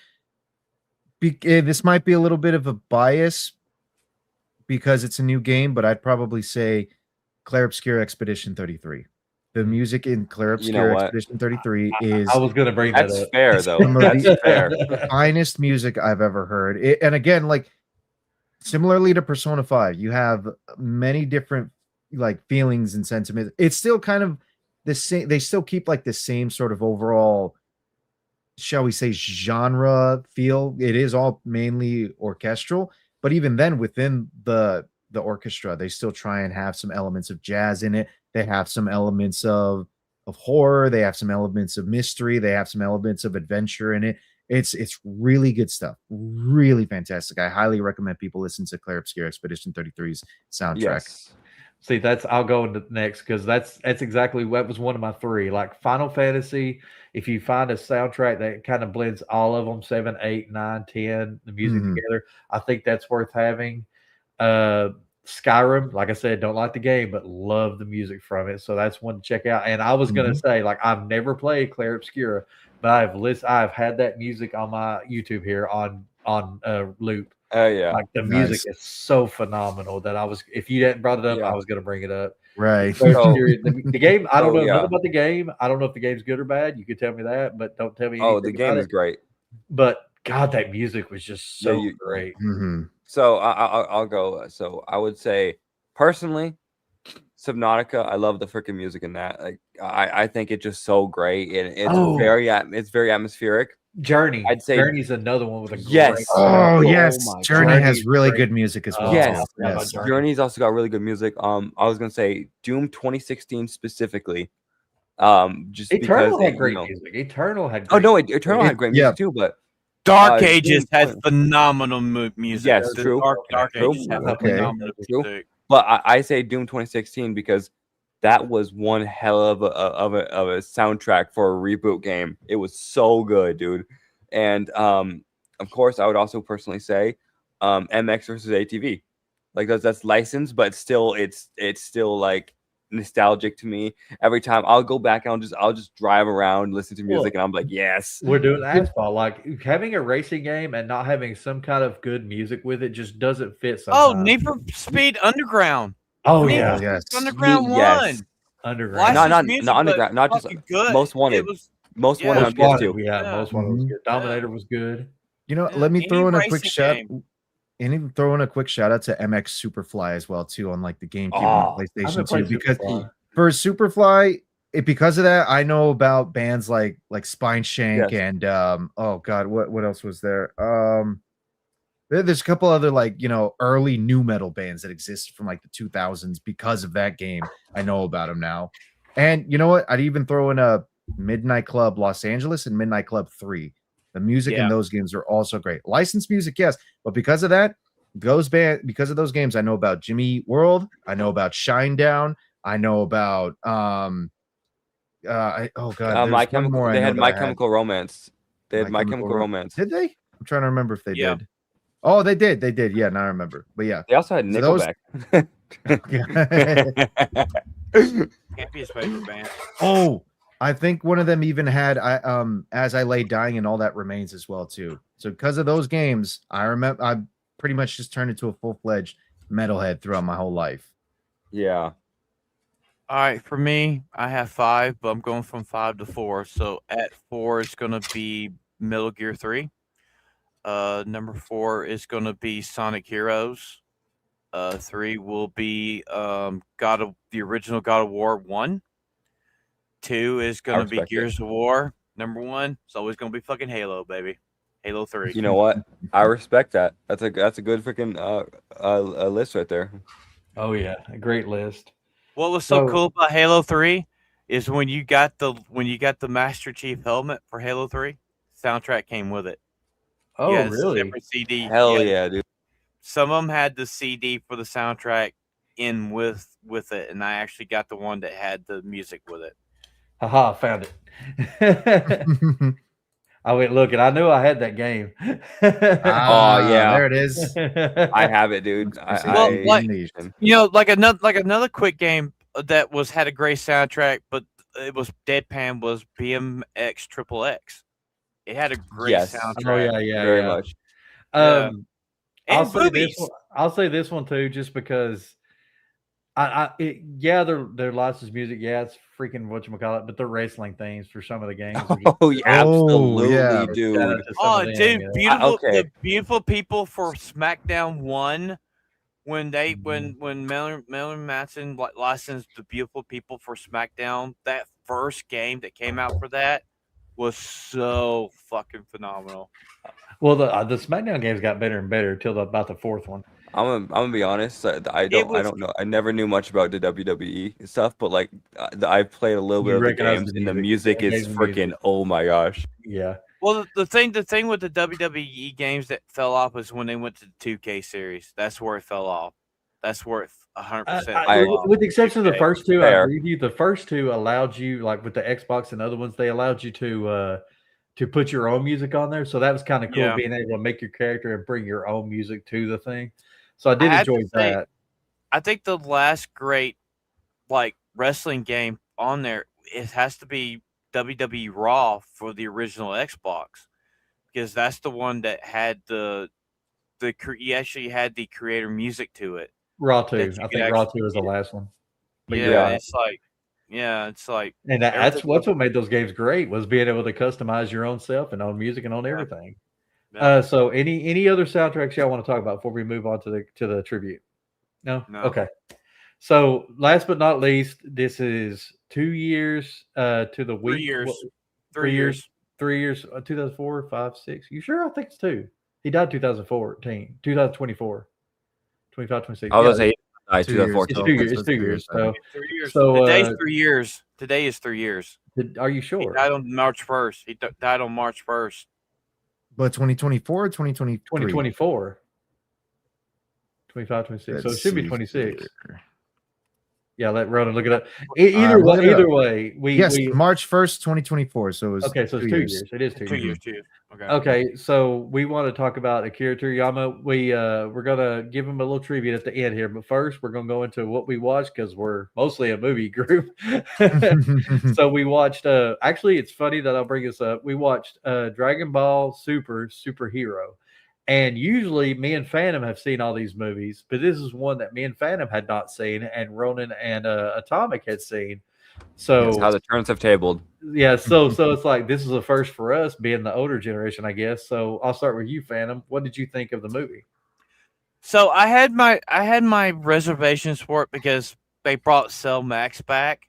this might be a little bit of a bias because it's a new game, but I'd probably say Clair Obscure Expedition 33. The music in Clair You know Obscure what? Expedition 33 is I was going to bring that That's up. fair, though. some of That's fair. the finest music I've ever heard. And again, like similarly to Persona 5, you have many different like feelings and sentiments. It's still kind of the same. They still keep like the same sort of overall, shall we say, genre feel. It is all mainly orchestral, but even then within the orchestra, they still try and have some elements of jazz in it. They have some elements of horror. They have some elements of mystery. They have some elements of adventure in it. It's really good stuff. Really fantastic. I highly recommend people listen to Clair Obscur Expedition 33's soundtrack. Yes. See, I'll go into next because that's exactly what was one of my three. Like Final Fantasy, if you find a soundtrack that kind of blends all of them, 7, 8, 9, 10, the music together, I think that's worth having. Skyrim, like I said, don't like the game, but love the music from it. So that's one to check out. And I was gonna say, like, I've never played Clair Obscura, but I've had that music on my YouTube here on loop. Oh yeah. Like the music is so phenomenal that if you hadn't brought it up, I was gonna bring it up. Right. Clair Obscura, the game, I don't know yeah. nothing about the game. I don't know if the game's good or bad. You could tell me that, but don't tell me. Oh, the game is great. But God, that music was just so great. So I'll go. So I would say personally, Subnautica. I love the freaking music in that. Like I think it's just so great, and it's very atmospheric. Journey. I'd say Journey's another one with a great Journey has really good music as well. Yes. Journey's also got really good music. I was gonna say Doom 2016 specifically. Just Eternal because had great music. Eternal had Eternal had great music too, but Dark Ages has phenomenal music. Yes, true. Dark Ages has phenomenal music. But I say Doom 2016 because that was one hell of a soundtrack for a reboot game. It was so good, dude. And of course, I would also personally say MX versus ATV. Like that's licensed, but still, it's still like nostalgic to me. Every time I'll go back and I'll just drive around, listen to music, and I'm like, yes. We're doing asphalt. Like having a racing game and not having some kind of good music with it just doesn't fit. Sometimes. Oh, Need for Speed Underground. Oh yes, Underground one. Yes. Underground. Not Underground. Not just good. Most Wanted. Most Wanted on PS2. Yeah, Most Wanted was good. Dominator was good. You know, let me throw in a quick shout. And even throw in a quick shout out to MX Superfly as well too on like the GameCube and PlayStation 2 because for Superfly, because of that, I know about bands like Spine Shank and oh god, what else was there? There's a couple other early new metal bands that existed from like the 2000s because of that game. I know about them now, and you know what? I'd even throw in a Midnight Club Los Angeles and Midnight Club 3. The music in those games are also great. Licensed music, yes, but because of that, because of those games, I know about Jimmy Eat World. I know about Shinedown. I know about My Chemical Romance. They had My Chemical Romance. Did they? I'm trying to remember if they did. Oh, they did. They did. Yeah, now I remember. But yeah, they also had Nickelback. Can't be his favorite band. Oh. I think one of them even had As I Lay Dying and All That Remains as well too. So because of those games, I remember I pretty much just turned into a full-fledged metalhead throughout my whole life. Yeah. All right, for me, I have 5, but I'm going from 5 to 4. So at 4 is going to be Metal Gear 3. Number 4 is going to be Sonic Heroes. 3 will be the original God of War 1. 2 is going to be Gears of War. Number 1, it's always going to be fucking Halo, baby. Halo 3. You know what? I respect that. That's a good freaking list right there. Oh yeah, a great list. What was so cool about Halo 3 is when you got the Master Chief helmet for Halo 3, soundtrack came with it. Oh really? Separate CD. Hell yeah, dude. Some of them had the CD for the soundtrack in with it, and I actually got the one that had the music with it. Haha, found it. I went looking. I knew I had that game. Oh yeah, there it is. I have it, dude. Another quick game that had a great soundtrack, but it was deadpan was BMX Triple X. It had a great soundtrack. Oh yeah, very much. I'll say this one too, just because. They're licensed music. Yeah, it's freaking whatchamacallit, but they're wrestling themes for some of the games. Oh, yeah, absolutely, dude. Oh, dude, the beautiful people for SmackDown 1 when Marilyn Manson licensed the beautiful people for SmackDown. That first game that came out for that was so fucking phenomenal. Well, the SmackDown games got better and better till about the 4th one. I'm gonna be honest. I don't know. I never knew much about the WWE stuff, but like I played a little bit of the games, and the music is freaking. Oh my gosh. Yeah. Well, the thing with the WWE games that fell off was when they went to the 2K series. That's where it fell off. That's where it 100% I- fell off. With the exception of the 2K. first two, I Fair. agree with you. The first two allowed you, like with the Xbox and other ones, they allowed you to put your own music on there. So that was kind of cool, Yeah. being able to make your character and bring your own music to the thing. So I I did had to enjoy say, that. I think the last great like wrestling game on there, it has to be WWE Raw for the original Xbox, because that's the one that had you actually had the creator music to it Raw that 2. you I could think Raw actually 2 is the last one. But you're yeah, right. it's like And everything was what made those games great, was being able to customize your own self and own music and own yeah, everything. yeah. So any other soundtracks y'all want to talk about before we move on to the tribute? No? No. Okay. So last but not least, this is 2 years to the 3 week. years. What, 3 years. 3 years, 2004, 5, 6. You sure? I think it's 2. He died 2014, 2024, 25, 26. I was Yeah, gonna say 2 years. 2014. it's So 2 years. that's It's 2 years. then. 3 years. So Today's 3 years. Today is 3 years. are you He sure? died on March 1st. He died on March 1st. But 2024 or 2023? 2024. 25, 26. So it Let's should be see 26. here. Yeah, let Ronan look it up. Look it up. Either way, Yes, March 1st, 2024. So it was okay, so it's 2 years. It is 2 2 years. years. 2 years. Okay. Okay, so we want to talk about Akira Toriyama. We're gonna give him a little tribute at the end here, but first we're gonna go into what we watched, because we're mostly a movie group. So we watched. Actually, it's funny that I'll bring this up. We watched Dragon Ball Superhero, and usually me and Phantom have seen all these movies, but this is one that me and Phantom had not seen, and Ronan and Atomic had seen. So That's how the turns have tabled. yeah, so it's like this is a first for us, being the older generation, I guess. So I'll start with you, Phantom. What did you think of the movie? So I had my reservations for it because they brought Cell Max back,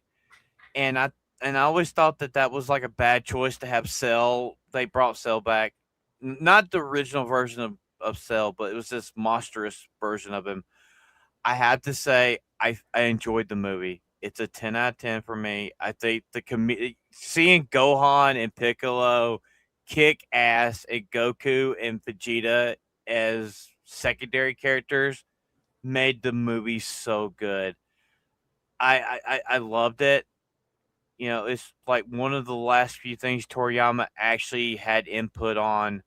and I always thought that was like a bad choice to have Cell. They brought Cell back, not the original version of Cell, but it was this monstrous version of him. I have to say I enjoyed the movie. It's a 10 out of 10 for me. I think seeing Gohan and Piccolo kick ass and Goku and Vegeta as secondary characters made the movie so good. I loved it. You know, it's like one of the last few things Toriyama actually had input on,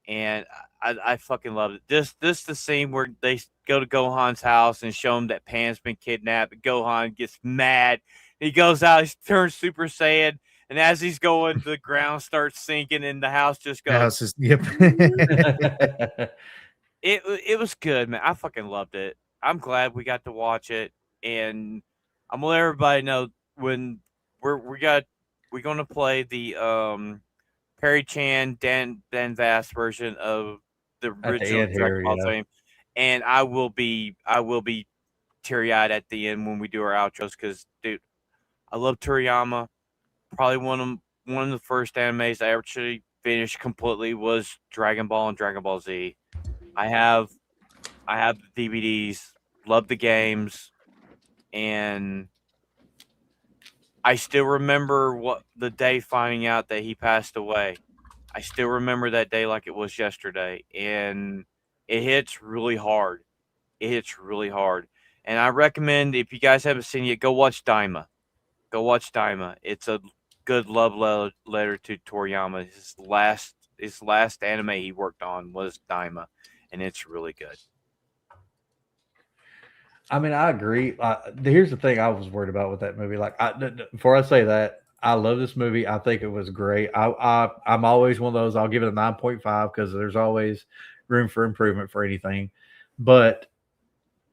and I fucking loved it. This the scene where they go to Gohan's house and show him that Pan's been kidnapped. And Gohan gets mad. He goes out. He turns Super Saiyan, and as he's going, the ground starts sinking, and the house just The goes. house is yep. It was good, man. I fucking loved it. I'm glad we got to watch it, and I'm gonna let everybody know when we're gonna play the Perry Chan Dan Vass version of the At the original end Dragon here, Ball yeah. theme, and I will be teary eyed at the end when we do our outros, because dude, I love Toriyama. Probably one of the first animes I actually finished completely was Dragon Ball and Dragon Ball Z. I have the DVDs, love the games, and I still remember what the day finding out that he passed away. I still remember that day like it was yesterday, and it hits really hard. It hits really hard, and I recommend, if you guys haven't seen it, go watch Daima. Go watch Daima. It's a good love letter to Toriyama. His last anime he worked on was Daima, and it's really good. I mean, I agree. Here's the thing I was worried about with that movie. Like, before I say that, I love this movie. I think it was great. I'm always one of those. I'll give it a 9.5 because there's always room for improvement for anything. But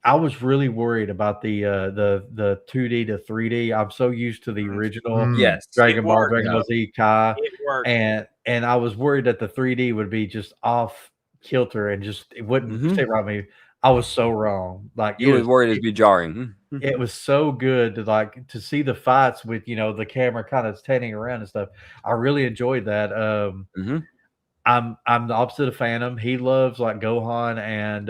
I was really worried about the 2D to 3D. I'm so used to the original Yes. Dragon Ball, worked. Dragon Ball Z, Kai, It worked. and I was worried that the 3D would be just off kilter and just it wouldn't sit right with me. I was so wrong. Like You were worried it'd be jarring. it was so good to see the fights with the camera kind of standing around and stuff. I really enjoyed that. I'm the opposite of Phantom. He loves like Gohan and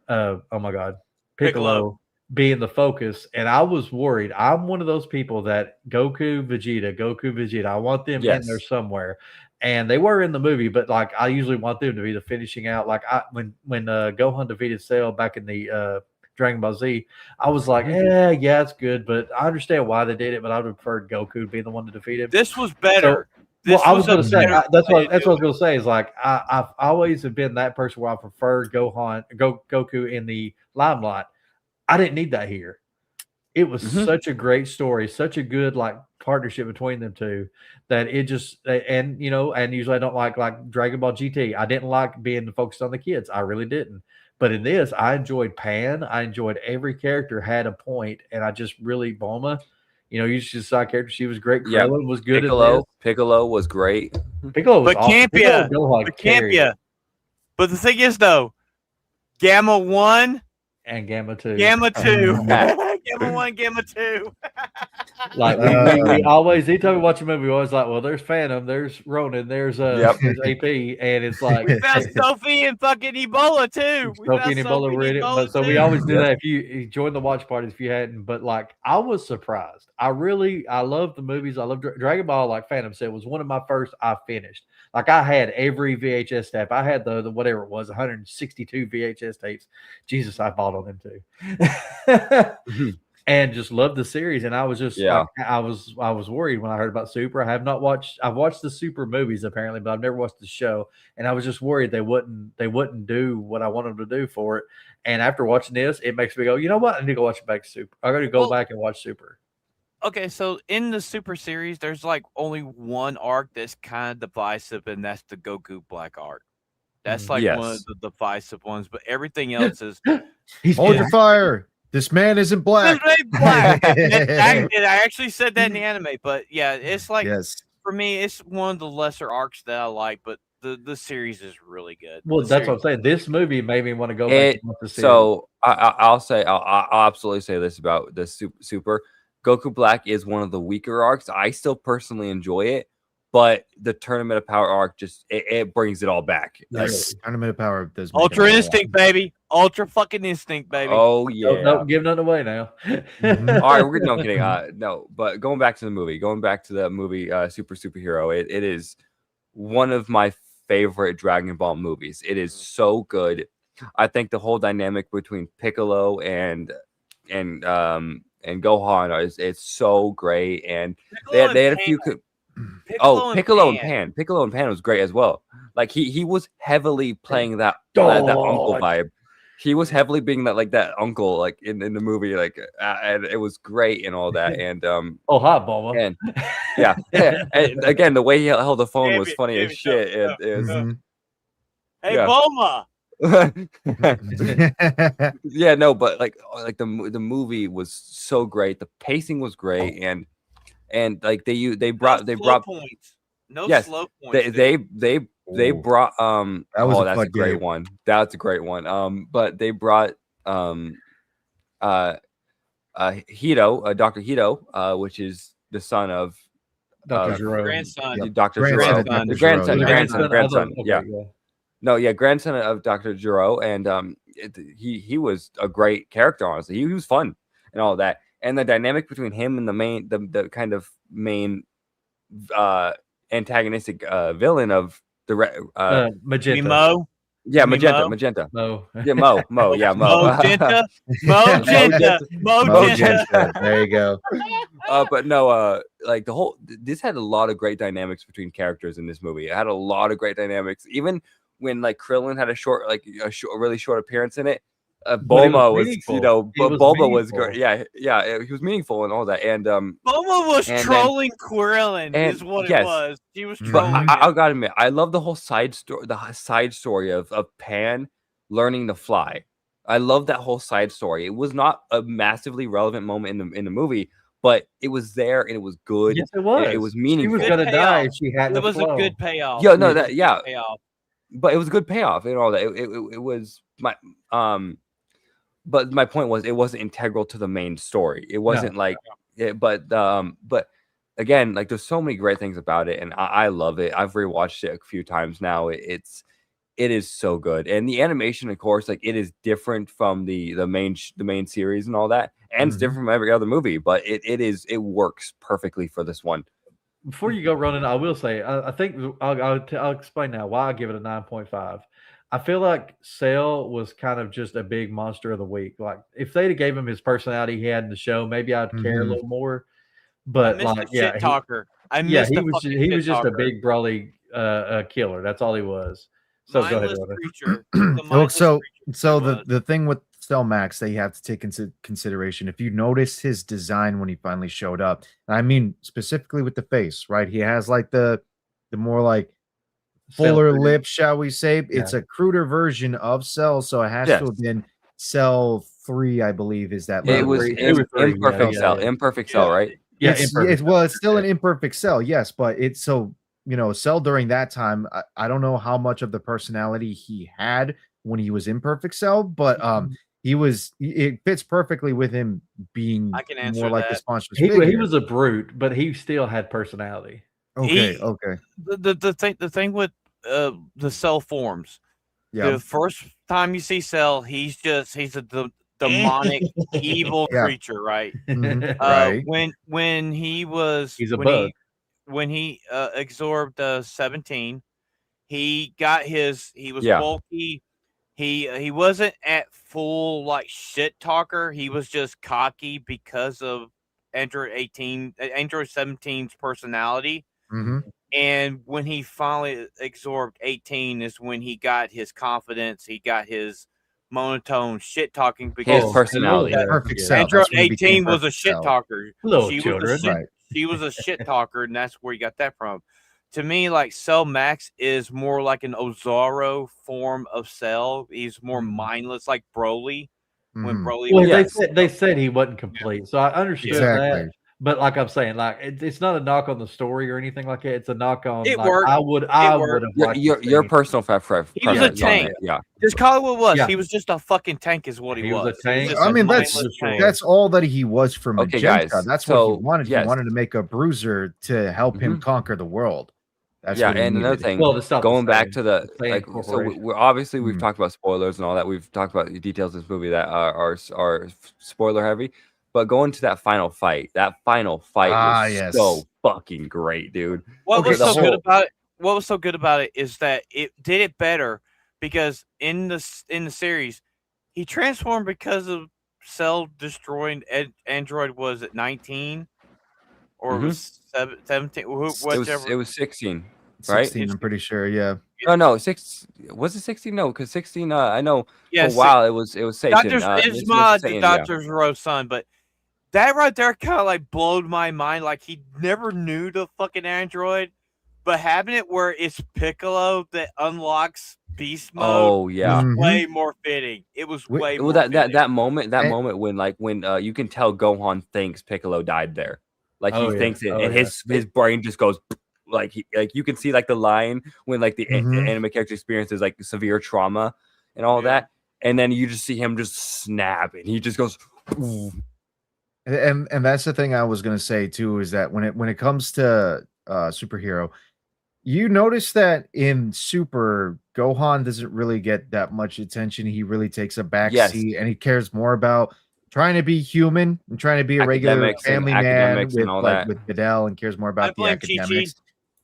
oh my god, Piccolo being the focus, and I was worried. I'm one of those people that Goku Vegeta. I want them in there somewhere, And they were in the movie, but like I usually want them to be the finishing out. Like when Gohan defeated Cell back in the Dragon Ball Z, I was like, yeah, it's good, but I understand why they did it. But I would prefer Goku to be the one to defeat him. This was better. Well, I was going to say better that's way what to I do was it. going to say is like I've always have been that person where I prefer Goku in the limelight. I didn't need that here. It was such a great story, such a good like partnership between them two that it just and usually I don't like Dragon Ball GT. I didn't like being focused on the kids. I really didn't. But in this, I enjoyed Pan. I enjoyed every character had a point, and I just really Bulma. She's a side character. She was great. Krillin was good. Piccolo was great. Piccolo was But awesome. Campia. But the thing is, though, Gamma 1 and Gamma 2. Gamma 2. Gamma 1, Gamma 2. Like we always, anytime we watch a movie, we always like, well, there's Phantom, there's Ronan, there's AP, and it's like we found Sophie and fucking Ebola too. Sophie and Ebola were in it, but so we always do that. If you join the watch parties, if you hadn't, but like I was surprised. I love the movies. I love Dragon Ball. Like Phantom said, was one of my first I finished. Like I had every VHS tape. I had the whatever it was, 162 VHS tapes. Jesus, I bought on them too. And just loved the series, and I was just like, I was worried when I heard about Super. I've watched the Super movies apparently, but I've never watched the show, and I was just worried they wouldn't do what I wanted them to do for it. And after watching this, it makes me go, you know what? I need to go watch it back to Super. I got to go back and watch Super. Okay, so in the Super series, there's like only one arc that's kind of divisive, and that's the Goku Black arc. That's like one of the divisive ones, but everything else is hold your fire. This man isn't black. This man black. I actually said that in the anime, but yeah, it's like for me, it's one of the lesser arcs that I like, but the series is really good. Well, that's what I'm saying. This movie made me want to go back and watch the series. So I'll absolutely say this about the Super. Goku Black is one of the weaker arcs. I still personally enjoy it, but the Tournament of Power arc just it brings it all back. Yes, Tournament of Power does. Ultra Instinct, baby. Ultra fucking Instinct, baby. Oh yeah. Don't give nothing away now. All right, we're no kidding. No, but going back to the movie, Super Superhero, it is one of my favorite Dragon Ball movies. It is so good. I think the whole dynamic between Piccolo and Gohan it's so great, and they had a few. Piccolo and Pan. Piccolo and Pan was great as well. Like he was heavily playing that uncle vibe. He was heavily being that uncle like in the movie, and it was great and all that. And hi, Bulma. And and again, the way he held the phone was funny as shit. Hey, Bulma. Yeah, no, but like the movie was so great. The pacing was great, and like they brought points. Slow points. They brought that's a great game. one. That's a great one. But they brought Hito, Dr. Hito, which is the son of Dr. Jerome. Grandson. Dr. Grandson Jerome. of Grandson. Okay, Yeah. No, grandson of Dr. Gero, and he was a great character. Honestly, he was fun and all that, and the dynamic between him and the kind of main antagonistic villain of the Magenta. Mo. Yeah, Mo? Magenta. Mo. Yeah, Mo. Yeah, Mo. Magenta. There you go. But no, like this had a lot of great dynamics between characters in this movie. It had a lot of great dynamics, even when like Krillin had a really short appearance in it. Bulma was, Bulma was great. Yeah, he was meaningful and all that. And Bulma was trolling Krillin, is what it was. He was trolling. I gotta admit, I love the whole side story of Pan learning to fly. I love that whole side story. It was not a massively relevant moment in the movie, but it was there and it was good. Yes, it was. It was meaningful. She was gonna die if she hadn't. It was a good payoff. Yeah, no, payoff. But it was a good payoff and all that. It was my But my point was, it wasn't integral to the main story. It wasn't but again, like there's so many great things about it, and I love it. I've rewatched it a few times now. It is so good, and the animation, of course, like it is different from the main series and all that, and it's different from every other movie. But it works perfectly for this one. before you go running, I will say I think I'll explain now why I give it a 9.5. I feel like Cell was kind of just a big monster of the week. Like if they'd have gave him his personality he had in the show, maybe I'd care a Mhm. little more. I But missed the like, shit talker. I yeah, missed the fucking he shit was just a talker. big brawly killer. That's all he was. So go ahead, Mindless Ronan. creature. He was a Oh, mindless so creature. so He the was. the thing with Cell Max that you have to take into consideration, if you notice his design when he finally showed up, and I mean specifically with the face, right? He has like the more like Cell fuller 3. lips, shall we say? Yeah. It's a cruder version of Cell, so it has Yes. to have been Cell 3, I believe, is that It level. was Three- it was three, imperfect yeah, cell, yeah. imperfect cell, right? Yeah, It's imperfect. well, it's still an imperfect Cell, yes, but it's so Cell during that time, I don't know how much of the personality he had when he was imperfect Cell, but it fits perfectly with him being I can more answer like that. this monstrous He figure. was a brute, but he still had personality. Okay, He- okay. The thing with the Cell forms. Yeah. The first time you see Cell, he's a demonic, evil Yeah. creature, right? Mhm. Right. When he was He's a when bug. he absorbed 17, he was Yeah. bulky. He wasn't at full like shit talker. He was just cocky because of Android 17's personality. Mhm. And when he finally absorbed 18 is when he got his confidence. He got his monotone shit talking because Oh, personality. hello there. Perfect Yeah. Cell. Android That's when he became 18 was a perfect shit Cell. talker. Little She children. was a shit, Right. she was a shit talker, and that's where you got that from. To me, like Cell Max is more like an Ozaro form of Cell. He's more mindless, like Broly. When Mhm. Broly Well, was Yes. they said he wasn't complete, so I understood Exactly. that. But like I'm saying, like it's not a knock on the story or anything like that. It's a knock on It like worked. I would It have worked. liked Your to your see. personal He was a preference on tank. it. Yeah. Just call it what it was. Yeah. He was just a fucking tank, is what he, He was a was. He was tank. just I a mean, mindless tank. that's all that he was for Okay, Magenta. guys, That's what he so, wanted. He yes. wanted to make a bruiser to help him Mhm. conquer the world. That's Yeah, what he and another needed. thing, Well, it's not the going back same. to the It's the like, so corporation. we're obviously we've Mhm. talked about spoilers and all that. We've talked about the details of this movie that are spoiler heavy. But going to that final fight was Yes. so fucking great, dude. What Okay, was The so good whole about it? What was so good about it is that it did it better because in the series, he transformed because of Cell destroying Android. Was it 19 or Mhm. was 17? Whichever. it was 16, right? 16, I'm pretty sure. Yeah. No, 6 was it 16? No, because 16. I know for Yeah, a while it was Satan. It's Mr. my Satan, yeah. Dr. Zero's son, but that right there kind of like blowed my mind. Like he never knew the fucking android, but having it where it's Piccolo that unlocks beast mode Oh yeah. was Mhm. way more fitting. It was Wait, way Well, more fitting. that moment And- when you can tell Gohan thinks Piccolo died there, like Oh, he yeah. thinks it, Oh, and yeah. his brain just goes like you can see like the line when like the Mhm. anime character experiences like severe trauma and all Yeah. that, and then you just see him just snap, and he just goes. and that's the thing I was gonna say too, is that when it comes to superhero, you notice that in Super, Gohan doesn't really get that much attention. He really takes a back Yes. seat, and he cares more about trying to be human and trying to be a regular Academics and family man academics and with all like that. with Fidel, and cares more I about the blame Chi-Chi. academics.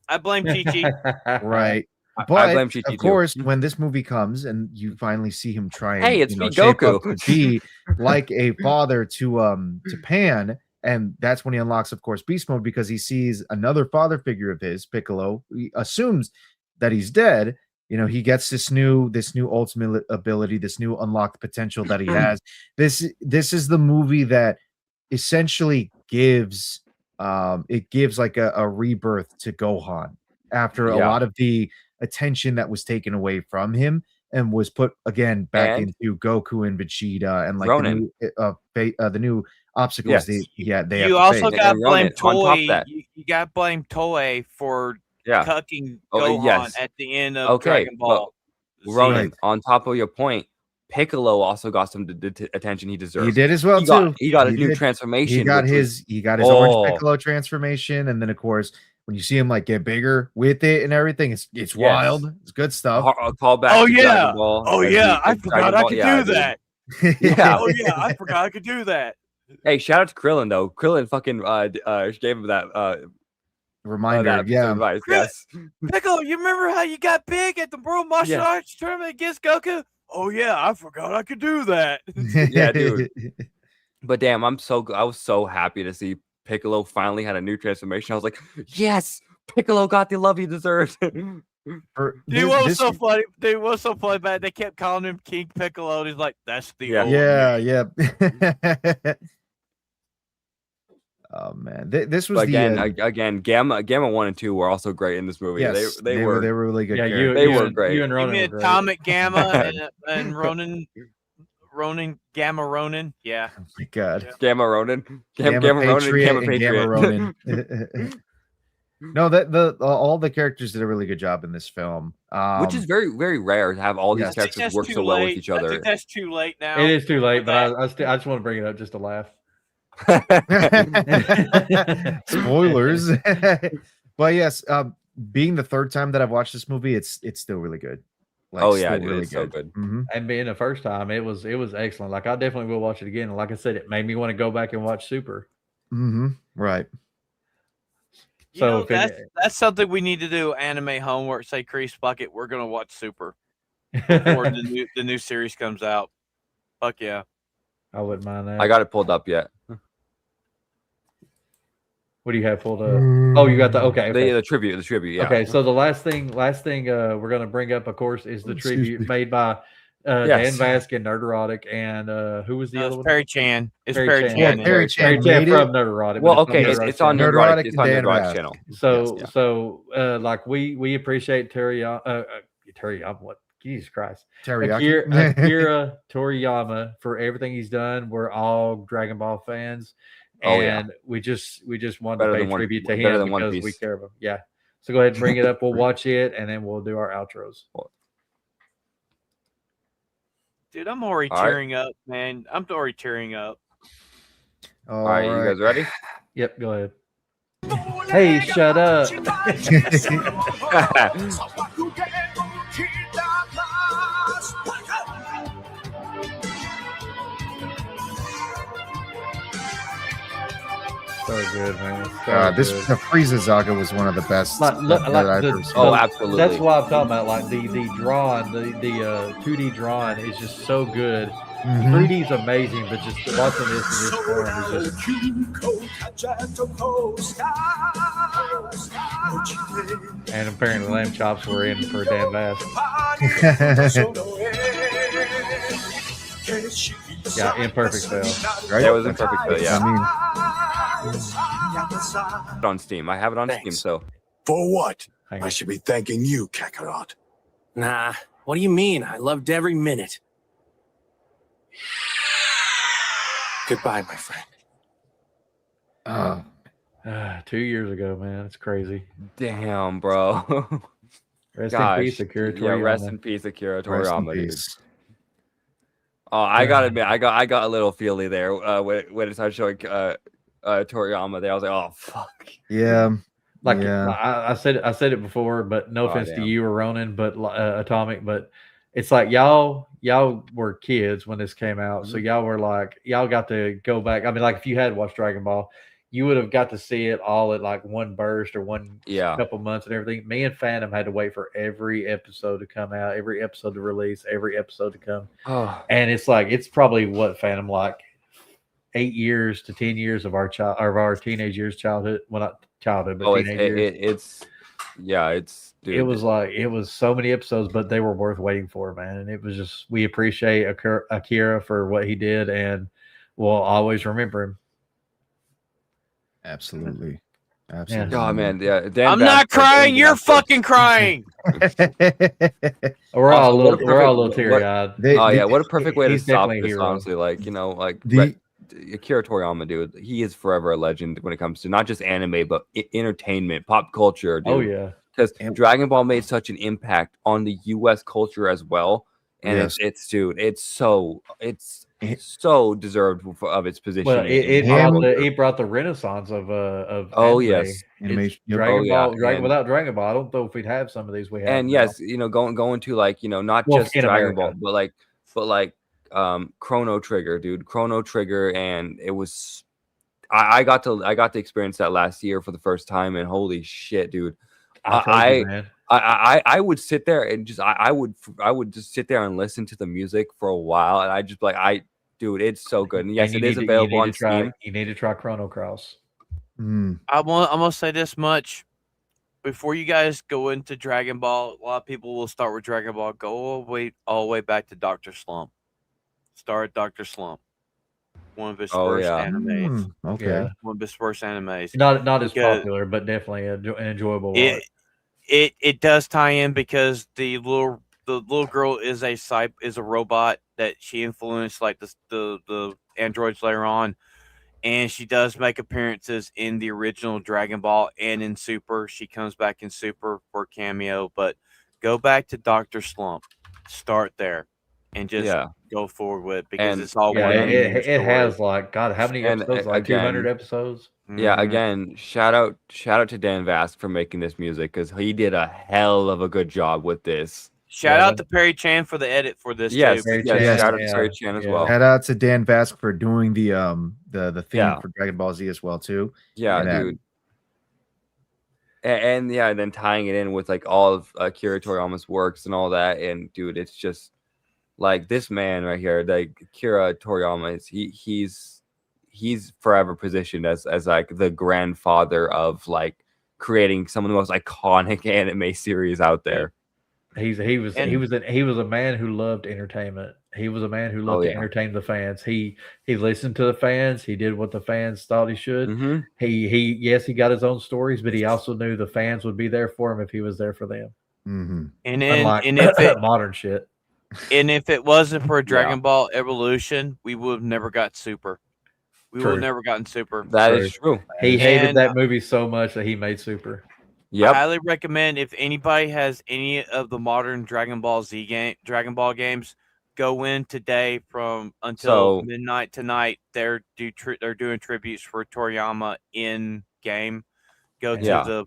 I blame Chi-Chi. Right. I But blame Chi-Chi of too. course, when this movie comes and you finally see him try and Hey, it's me, shape up Goku. to be like a father to Pan, and that's when he unlocks, of course, beast mode, because he sees another father figure of his, Piccolo. He assumes that he's dead. He gets this new ultimate ability, this new unlocked potential that he has. This is the movie that essentially gives it gives like a rebirth to Gohan after a Yeah. lot of the attention that was taken away from him and was put again back And into Goku and Vegeta and like Ronin. the new obstacles Yes. they have to You also face. got And blame Ronin, on top of Toei. that. You got to blame Toei for Yeah. cucking Oh, Gohan yes. at the end of Okay, Dragon Ball. but Ronin, Right. on top of your point, Piccolo also got some attention he deserved. He did as well He got too. he got his He new did. transformation. He got which was- his orange Oh. Piccolo transformation, and then of course when you see him like get bigger with it and everything, it's Yes. wild. It's good stuff. a callback Oh to yeah. Dragon Ball. Oh as yeah. the- I as forgot Dragon I Ball. could Yeah, do dude. that. Yeah. Oh yeah. I forgot I could do that. Hey, shout out to Krillin though. Krillin fucking gave him that Reminder. that piece of advice, yes. Piccolo, you remember how you got big at the World Martial Yes. Arts tournament against Goku? Oh yeah, I forgot I could do that. Yeah, dude. But damn, I was so happy to see Piccolo finally had a new transformation. I was like, yes, Piccolo got the love he deserved. Dude, what was so funny? Dude, what was so funny about it? They kept calling him King Piccolo. And he's like, that's the old me. Yeah. Oh man, this was But again, Gamma 1 and 2 were also great in this movie. Yes, they were really good. Yeah, characters. They were great. You and You Ronan mean were great. Atomic Gamma and Ronin, Gamma Ronin? Yeah. Oh my god. Gamma Ronin, Gamma Ronin, Patriot Gamma and Patriot. Gamma Ronin. No, all the characters did a really good job in this film. Which is very, very rare to have all these Yes. characters work so well with each I other. think that's too late now. It is too late, for but that. I just want to bring it up just to laugh. Spoilers. But yes, being the third time that I've watched this movie, it's still really good. Like, Oh yeah, still dude, it's so good. Mhm. And being the first time, it was excellent. Like I definitely will watch it again. And like I said, it made me want to go back and watch Super. Right. You So know, if it- that's something we need to do. Anime homework. Say Kreese Bucket. We're gonna watch Super before the new series comes out. Fuck yeah. I wouldn't mind that. I got it pulled up yet. What do you have pulled up? Oh, you got the okay. The tribute, yeah. Okay, so the last thing we're gonna bring up, of course, is the Excuse tribute me. made by Yes. Dan Vaskin, Nerderotic, and who was the No, other it's one? Perry Chan. It's Perry Perry Chan. Chan. Yeah, Perry Chan Perry made from it. Nerderotic. Well, but okay, Nerderotic it's on channel. Nerderotic. Nerderotic It's on and Dan Nerderotic Vasc. channel. So Yes, like we appreciate Teriyama. What? Jesus Christ, Teriyaki. Akira Toriyama for everything he's done. We're all Dragon Ball fans. Oh, yeah. And we just wanted Better to pay than tribute to better him than One because we Piece. care about him. Yeah. So go ahead and bring it up. We'll watch it and then we'll do our outros. Dude, I'm already All right. tearing up, man. I'm already tearing up. All right, you guys ready? Yep, go ahead. Hey, shut up. So good, man. So This good. the Frieza saga was one of the best Like, that I've the- ever seen. Oh, absolutely. That's what I'm talking about. Like the drawing, the 2D drawing is just so good. Mhm. 3D is amazing, but just watching this in this form is just. And apparently, lamb chops were in for Dan Bass. Yeah, imperfect fail. Right? That was imperfect, though, yeah. I mean, On Steam. I have it on Steam, Thanks. so For what? Hang I on. should be thanking you, Kakarot. Nah, what do you mean? I loved every minute. Goodbye, my friend. 2 years ago, man. It's crazy. damn, bro. Rest Gosh. in peace, Akira Yeah, rest Toriyama. in peace, Akira rest in Toriyama, dude. peace. Oh, I gotta admit, I got a little feely there when it started showing Toriyama there. I was like, oh fuck. Yeah. Like Yeah. I said it before, but no Oh, offense to damn. you or Ronan, but Atomic, but it's like y'all were kids when this came out, so y'all were like y'all got to go back. I mean, like if you had watched Dragon Ball, you would have got to see it all at like one burst or one Yeah. couple months and everything. Me and Phantom had to wait for every episode to come out, every episode to release, every episode to come, Oh, and it's like it's probably what Phantom like 8 years to 10 years of our teenage years, childhood. Well, not childhood, but teenage years. Dude, It was like it was so many episodes, but they were worth waiting for, man. And it was just we appreciate Akira for what he did, and we'll always remember him. Absolutely. Absolutely. oh man, yeah. Dan I'm not Vasquez, crying. Dan You're Vasquez. fucking crying. We're all a Also, what little what- teary eyed. Oh yeah, what a perfect way to he's stop definitely a this. hero. Honestly, like like The- Akira Toriyama, dude, he is forever a legend when it comes to not just anime but entertainment, pop culture, dude. Oh yeah, Because Yep. Dragon Ball made such an impact on the U.S. culture as well, and Yes. it's so deserved of its position. well, it Yeah. brought the renaissance of Oh, anime. yes. It's Animation. Yep. Dragon Oh, yeah, Ball. and- Without Dragon Ball, I don't know if we'd have some of these we have. and now. yes, going to like not Well, just in Dragon America. Ball, but like Chrono Trigger, dude, Chrono Trigger, and it was I got to experience that last year for the first time, and holy shit, dude. Man. I would sit there and just I would just sit there and listen to the music for a while, and I just like dude, it's so good. And yes, it is available on Steam. You need to try Chrono Cross. Mm. I'm gonna say this much. Before you guys go into Dragon Ball, a lot of people will start with Dragon Ball. Go all the way back to Dr. Slump. Start Dr. Slump. One of his first animes. Okay. Yeah. One of his first animes. Not as Because popular, but definitely an enjoyable It watch. it does tie in because the little girl is a robot that she influenced like the androids later on, and she does make appearances in the original Dragon Ball and in Super. She comes back in Super for a cameo, but go back to Dr. Slump, start there, and just go forward with it because And it's all Yeah, one linear it story. has like God, how many And, episodes? Like again- 200 episodes. Yeah, Mhm. again, shout out to Dan Vask for making this music because he did a hell of a good job with this. Shout Yeah, out to Perry Chan for the edit for this Yes, too. Very yes, Chan, shout out to yeah, Perry Chan as yeah. well. Shout out to Dan Vask for doing the theme Yeah. for Dragon Ball Z as well too. Yeah, And, dude. And yeah, then tying it in with like all of Akira Toriyama's works and all that, and dude, it's just like this man right here, like Akira Toriyama is he's forever positioned as like the grandfather of like creating some of the most iconic anime series out there. He was a man who loved entertainment. He was a man who loved to entertain the fans. He listened to the fans. He did what the fans thought he should. Mm-hmm. He got his own stories, but he also knew the fans would be there for him if he was there for them. Mm-hmm. Unlike And if it modern shit. and if it wasn't for Dragon Ball Evolution, we would have never got Super. We would have never gotten Super. That is true. He hated And- that movie so much that he made Super. I Yep. highly recommend if anybody has any of the modern Dragon Ball games, go in today until midnight tonight. They're doing tributes for Toriyama in game. Go to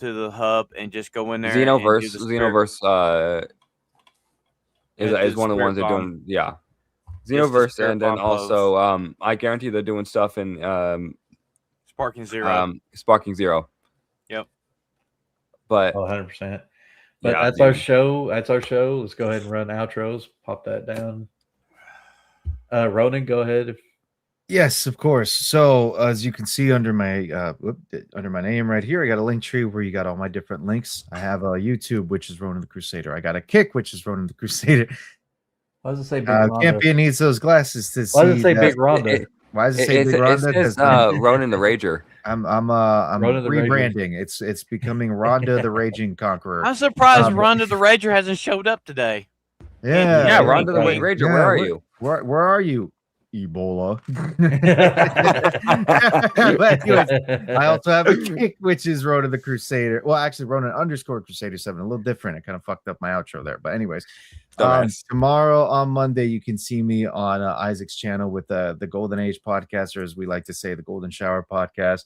the hub and just go in there. Xenoverse is one of the ones they're Bomb. doing. Yeah. It's the Xenoverse, Spirit and then Bomb also I guarantee they're doing stuff in Sparking Zero. Sparking Zero. Yep. But 100%. But Yeah, that's our dude. show. That's our show. Let's go ahead and run outros. Pop that down. Ronan, go ahead. Yes, of course. So as you can see under my name right here, I got a link tree where you got all my different links. I have a YouTube, which is Ronan the Crusader. I got a Kick, which is Ronan the Crusader. Why does it say Big Rhonda? Champion needs those glasses to see. Why does it say that- Big Rhonda? Why does it say Big it Rhonda? says 'Cause Ronan the Rager. I'm Ronan the Rager. rebranding. It's becoming Rhonda the Raging Conqueror. I'm surprised Um, Rhonda the Rager hasn't showed up today. Yeah, Yeah, right. Rhonda the right. Rager. Yeah, Where are what- you? Where are you, Ebola? But anyways, I also have a Kick, which is Ronan the Crusader. Well, actually, Ronan _ Crusader 7. A little different. I kind of fucked up my outro there. But anyways, Dumbass. tomorrow on Monday, you can see me on Isaac's channel with the Golden Age podcast, or as we like to say, the Golden Shower podcast.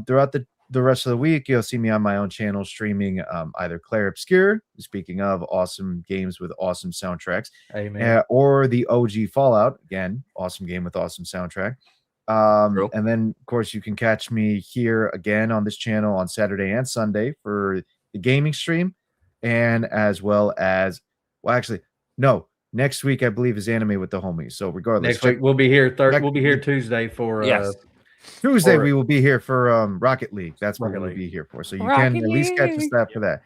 Throughout the rest of the week, you'll see me on my own channel streaming either Claire Obscure, speaking of awesome games with awesome soundtracks, Amen. or the OG Fallout, again, awesome game with awesome soundtrack. True. And then, of course, you can catch me here again on this channel on Saturday and Sunday for the gaming stream, and as well as, well, actually, no, next week I believe is Anime with the Homies. So regardless, Next week we'll be here. Next- We'll be here Tuesday for Yes. Tuesday or- we will be here for Rocket League. That's what Rocket we'll League. be here for. So you can at least catch us League. that for that.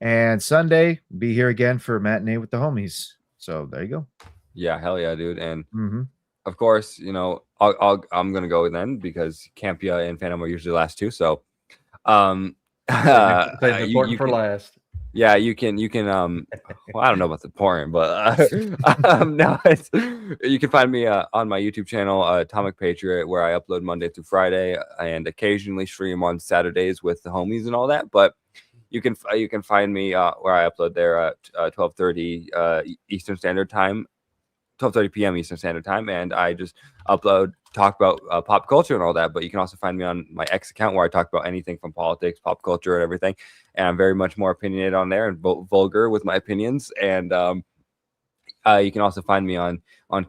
And Sunday, be here again for Matinee with the Homies. So there you go. Yeah, hell yeah, dude. And Mm-hmm. of course, you know, I'm gonna go then because Campia and Phantom are usually the last two. So, Save the you important for can- last. Yeah, you can well, I don't know about the porn, but no, you can find me on my YouTube channel, Atomic Patriot, where I upload Monday through Friday and occasionally stream on Saturdays with the homies and all that. But you can find me where I upload there at 12:30 Eastern Standard Time, 12:30 p.m. Eastern Standard Time, and I just talk about pop culture and all that. But you can also find me on my X account where I talk about anything from politics, pop culture, and everything. And I'm very much more opinionated on there and vulgar with my opinions. And You can also find me on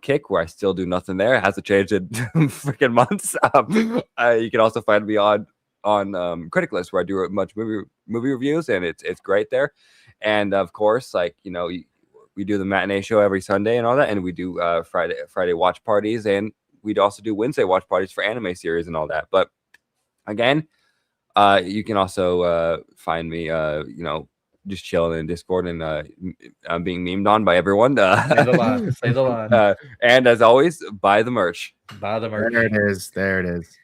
Kick, where I still do nothing there. It hasn't changed in freaking months. You can also find me on Critic List, where I do much movie reviews, and it's great there. And of course, like, you know, we do the matinee show every Sunday and all that, and we do Friday watch parties, and we'd also do Wednesday watch parties for anime series and all that. But again, you can also find me, you know, just chilling in Discord and I'm being memed on by everyone. Say the line. Say the line. And as always, buy the merch. Buy the merch. There it is. There it is.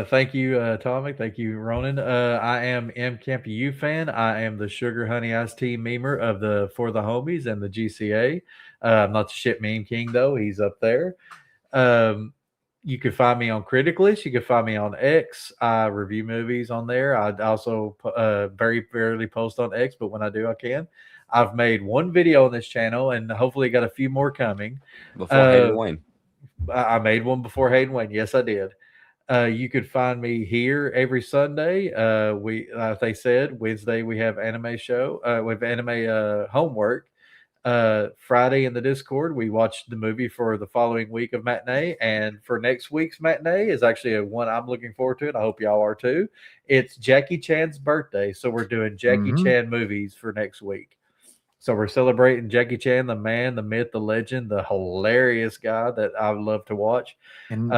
Thank you, Tomic. Thank you, Ronan. I am M Campy U fan. I am the Sugar Honey Iced Tea memer of the For the Homies and the GCA. I'm not the shit meme king though. He's up there. You can find me on Critic List. You can find me on X. I review movies on there. I also very rarely post on X, but when I do, I can. I've made one video on this channel, and hopefully got a few more coming. Before Hayden Wayne. I made one before Hayden Wayne. Yes, I did. You could find me here every Sunday. We, like they said, Wednesday we have anime show. We have anime homework. Friday in the Discord, we watched the movie for the following week of matinee, and for next week's matinee is actually a one I'm looking forward to, and I hope y'all are too. It's Jackie Chan's birthday, so we're doing Jackie Chan movies for next week. So we're celebrating Jackie Chan, the man, the myth, the legend, the hilarious guy that I love to watch. And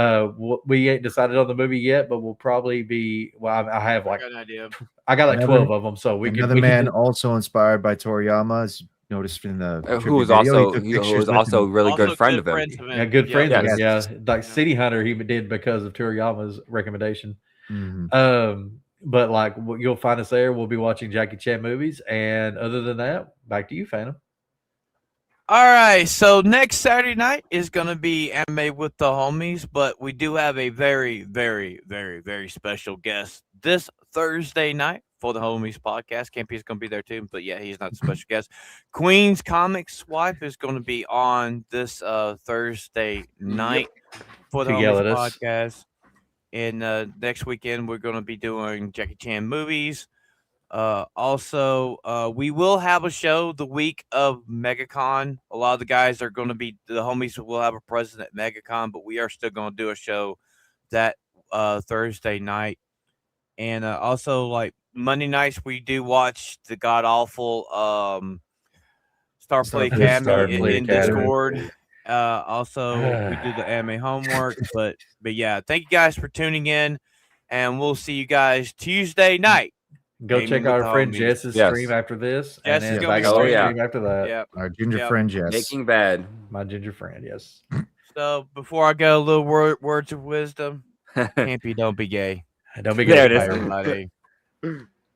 We ain't decided on the movie yet, but we'll probably be. Well, I have like I got an idea. I got like Another- 12 of them, so we another can. man also inspired by Toriyama, as noticed in the Who was tribute video. also He took who pictures was with also a him. really Also good friend of him. friends Yeah, good friends. yeah. Yeah, Yes. like City Hunter, he did because of Toriyama's recommendation. Mhm. But like you'll find us there. We'll be watching Jackie Chan movies, and other than that, back to you, Phantom. All right, so next Saturday night is going to be anime with the homies, but we do have a very, very, very, very special guest this Thursday night for the homies podcast. Campy's going to be there too, but yeah, he's not the special guest. Queen's Comics wife is going to be on this Thursday night for the To yell homies at us. podcast. And next weekend we're going to be doing Jackie Chan movies. Also, we will have a show the week of MegaCon. A lot of the guys are going to be, the homies will have a present at MegaCon, but we are still going to do a show that Thursday night. And also, like Monday nights, we do watch the god awful Starplay Academy in Discord. Also, we do the anime homework. But yeah, thank you guys for tuning in, and we'll see you guys Tuesday night. Go Gaming check with out the our friend homies. Jess's Yes. stream after this, Jess and is then gonna back be on streaming. stream after that. Yeah. Our ginger Yep. friend, yes. Breaking Bad. My ginger friend, yes. So before I go, a little words of wisdom. Campy, don't be gay. Don't be There gay, it is. Everybody.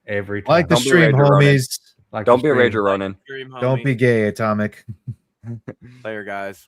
every time. Like the Don't be stream, Rager Ronan. homies. Like Don't the be a stream. Rager Ronan. Dream Don't homie. be gay, Atomic. Later, guys.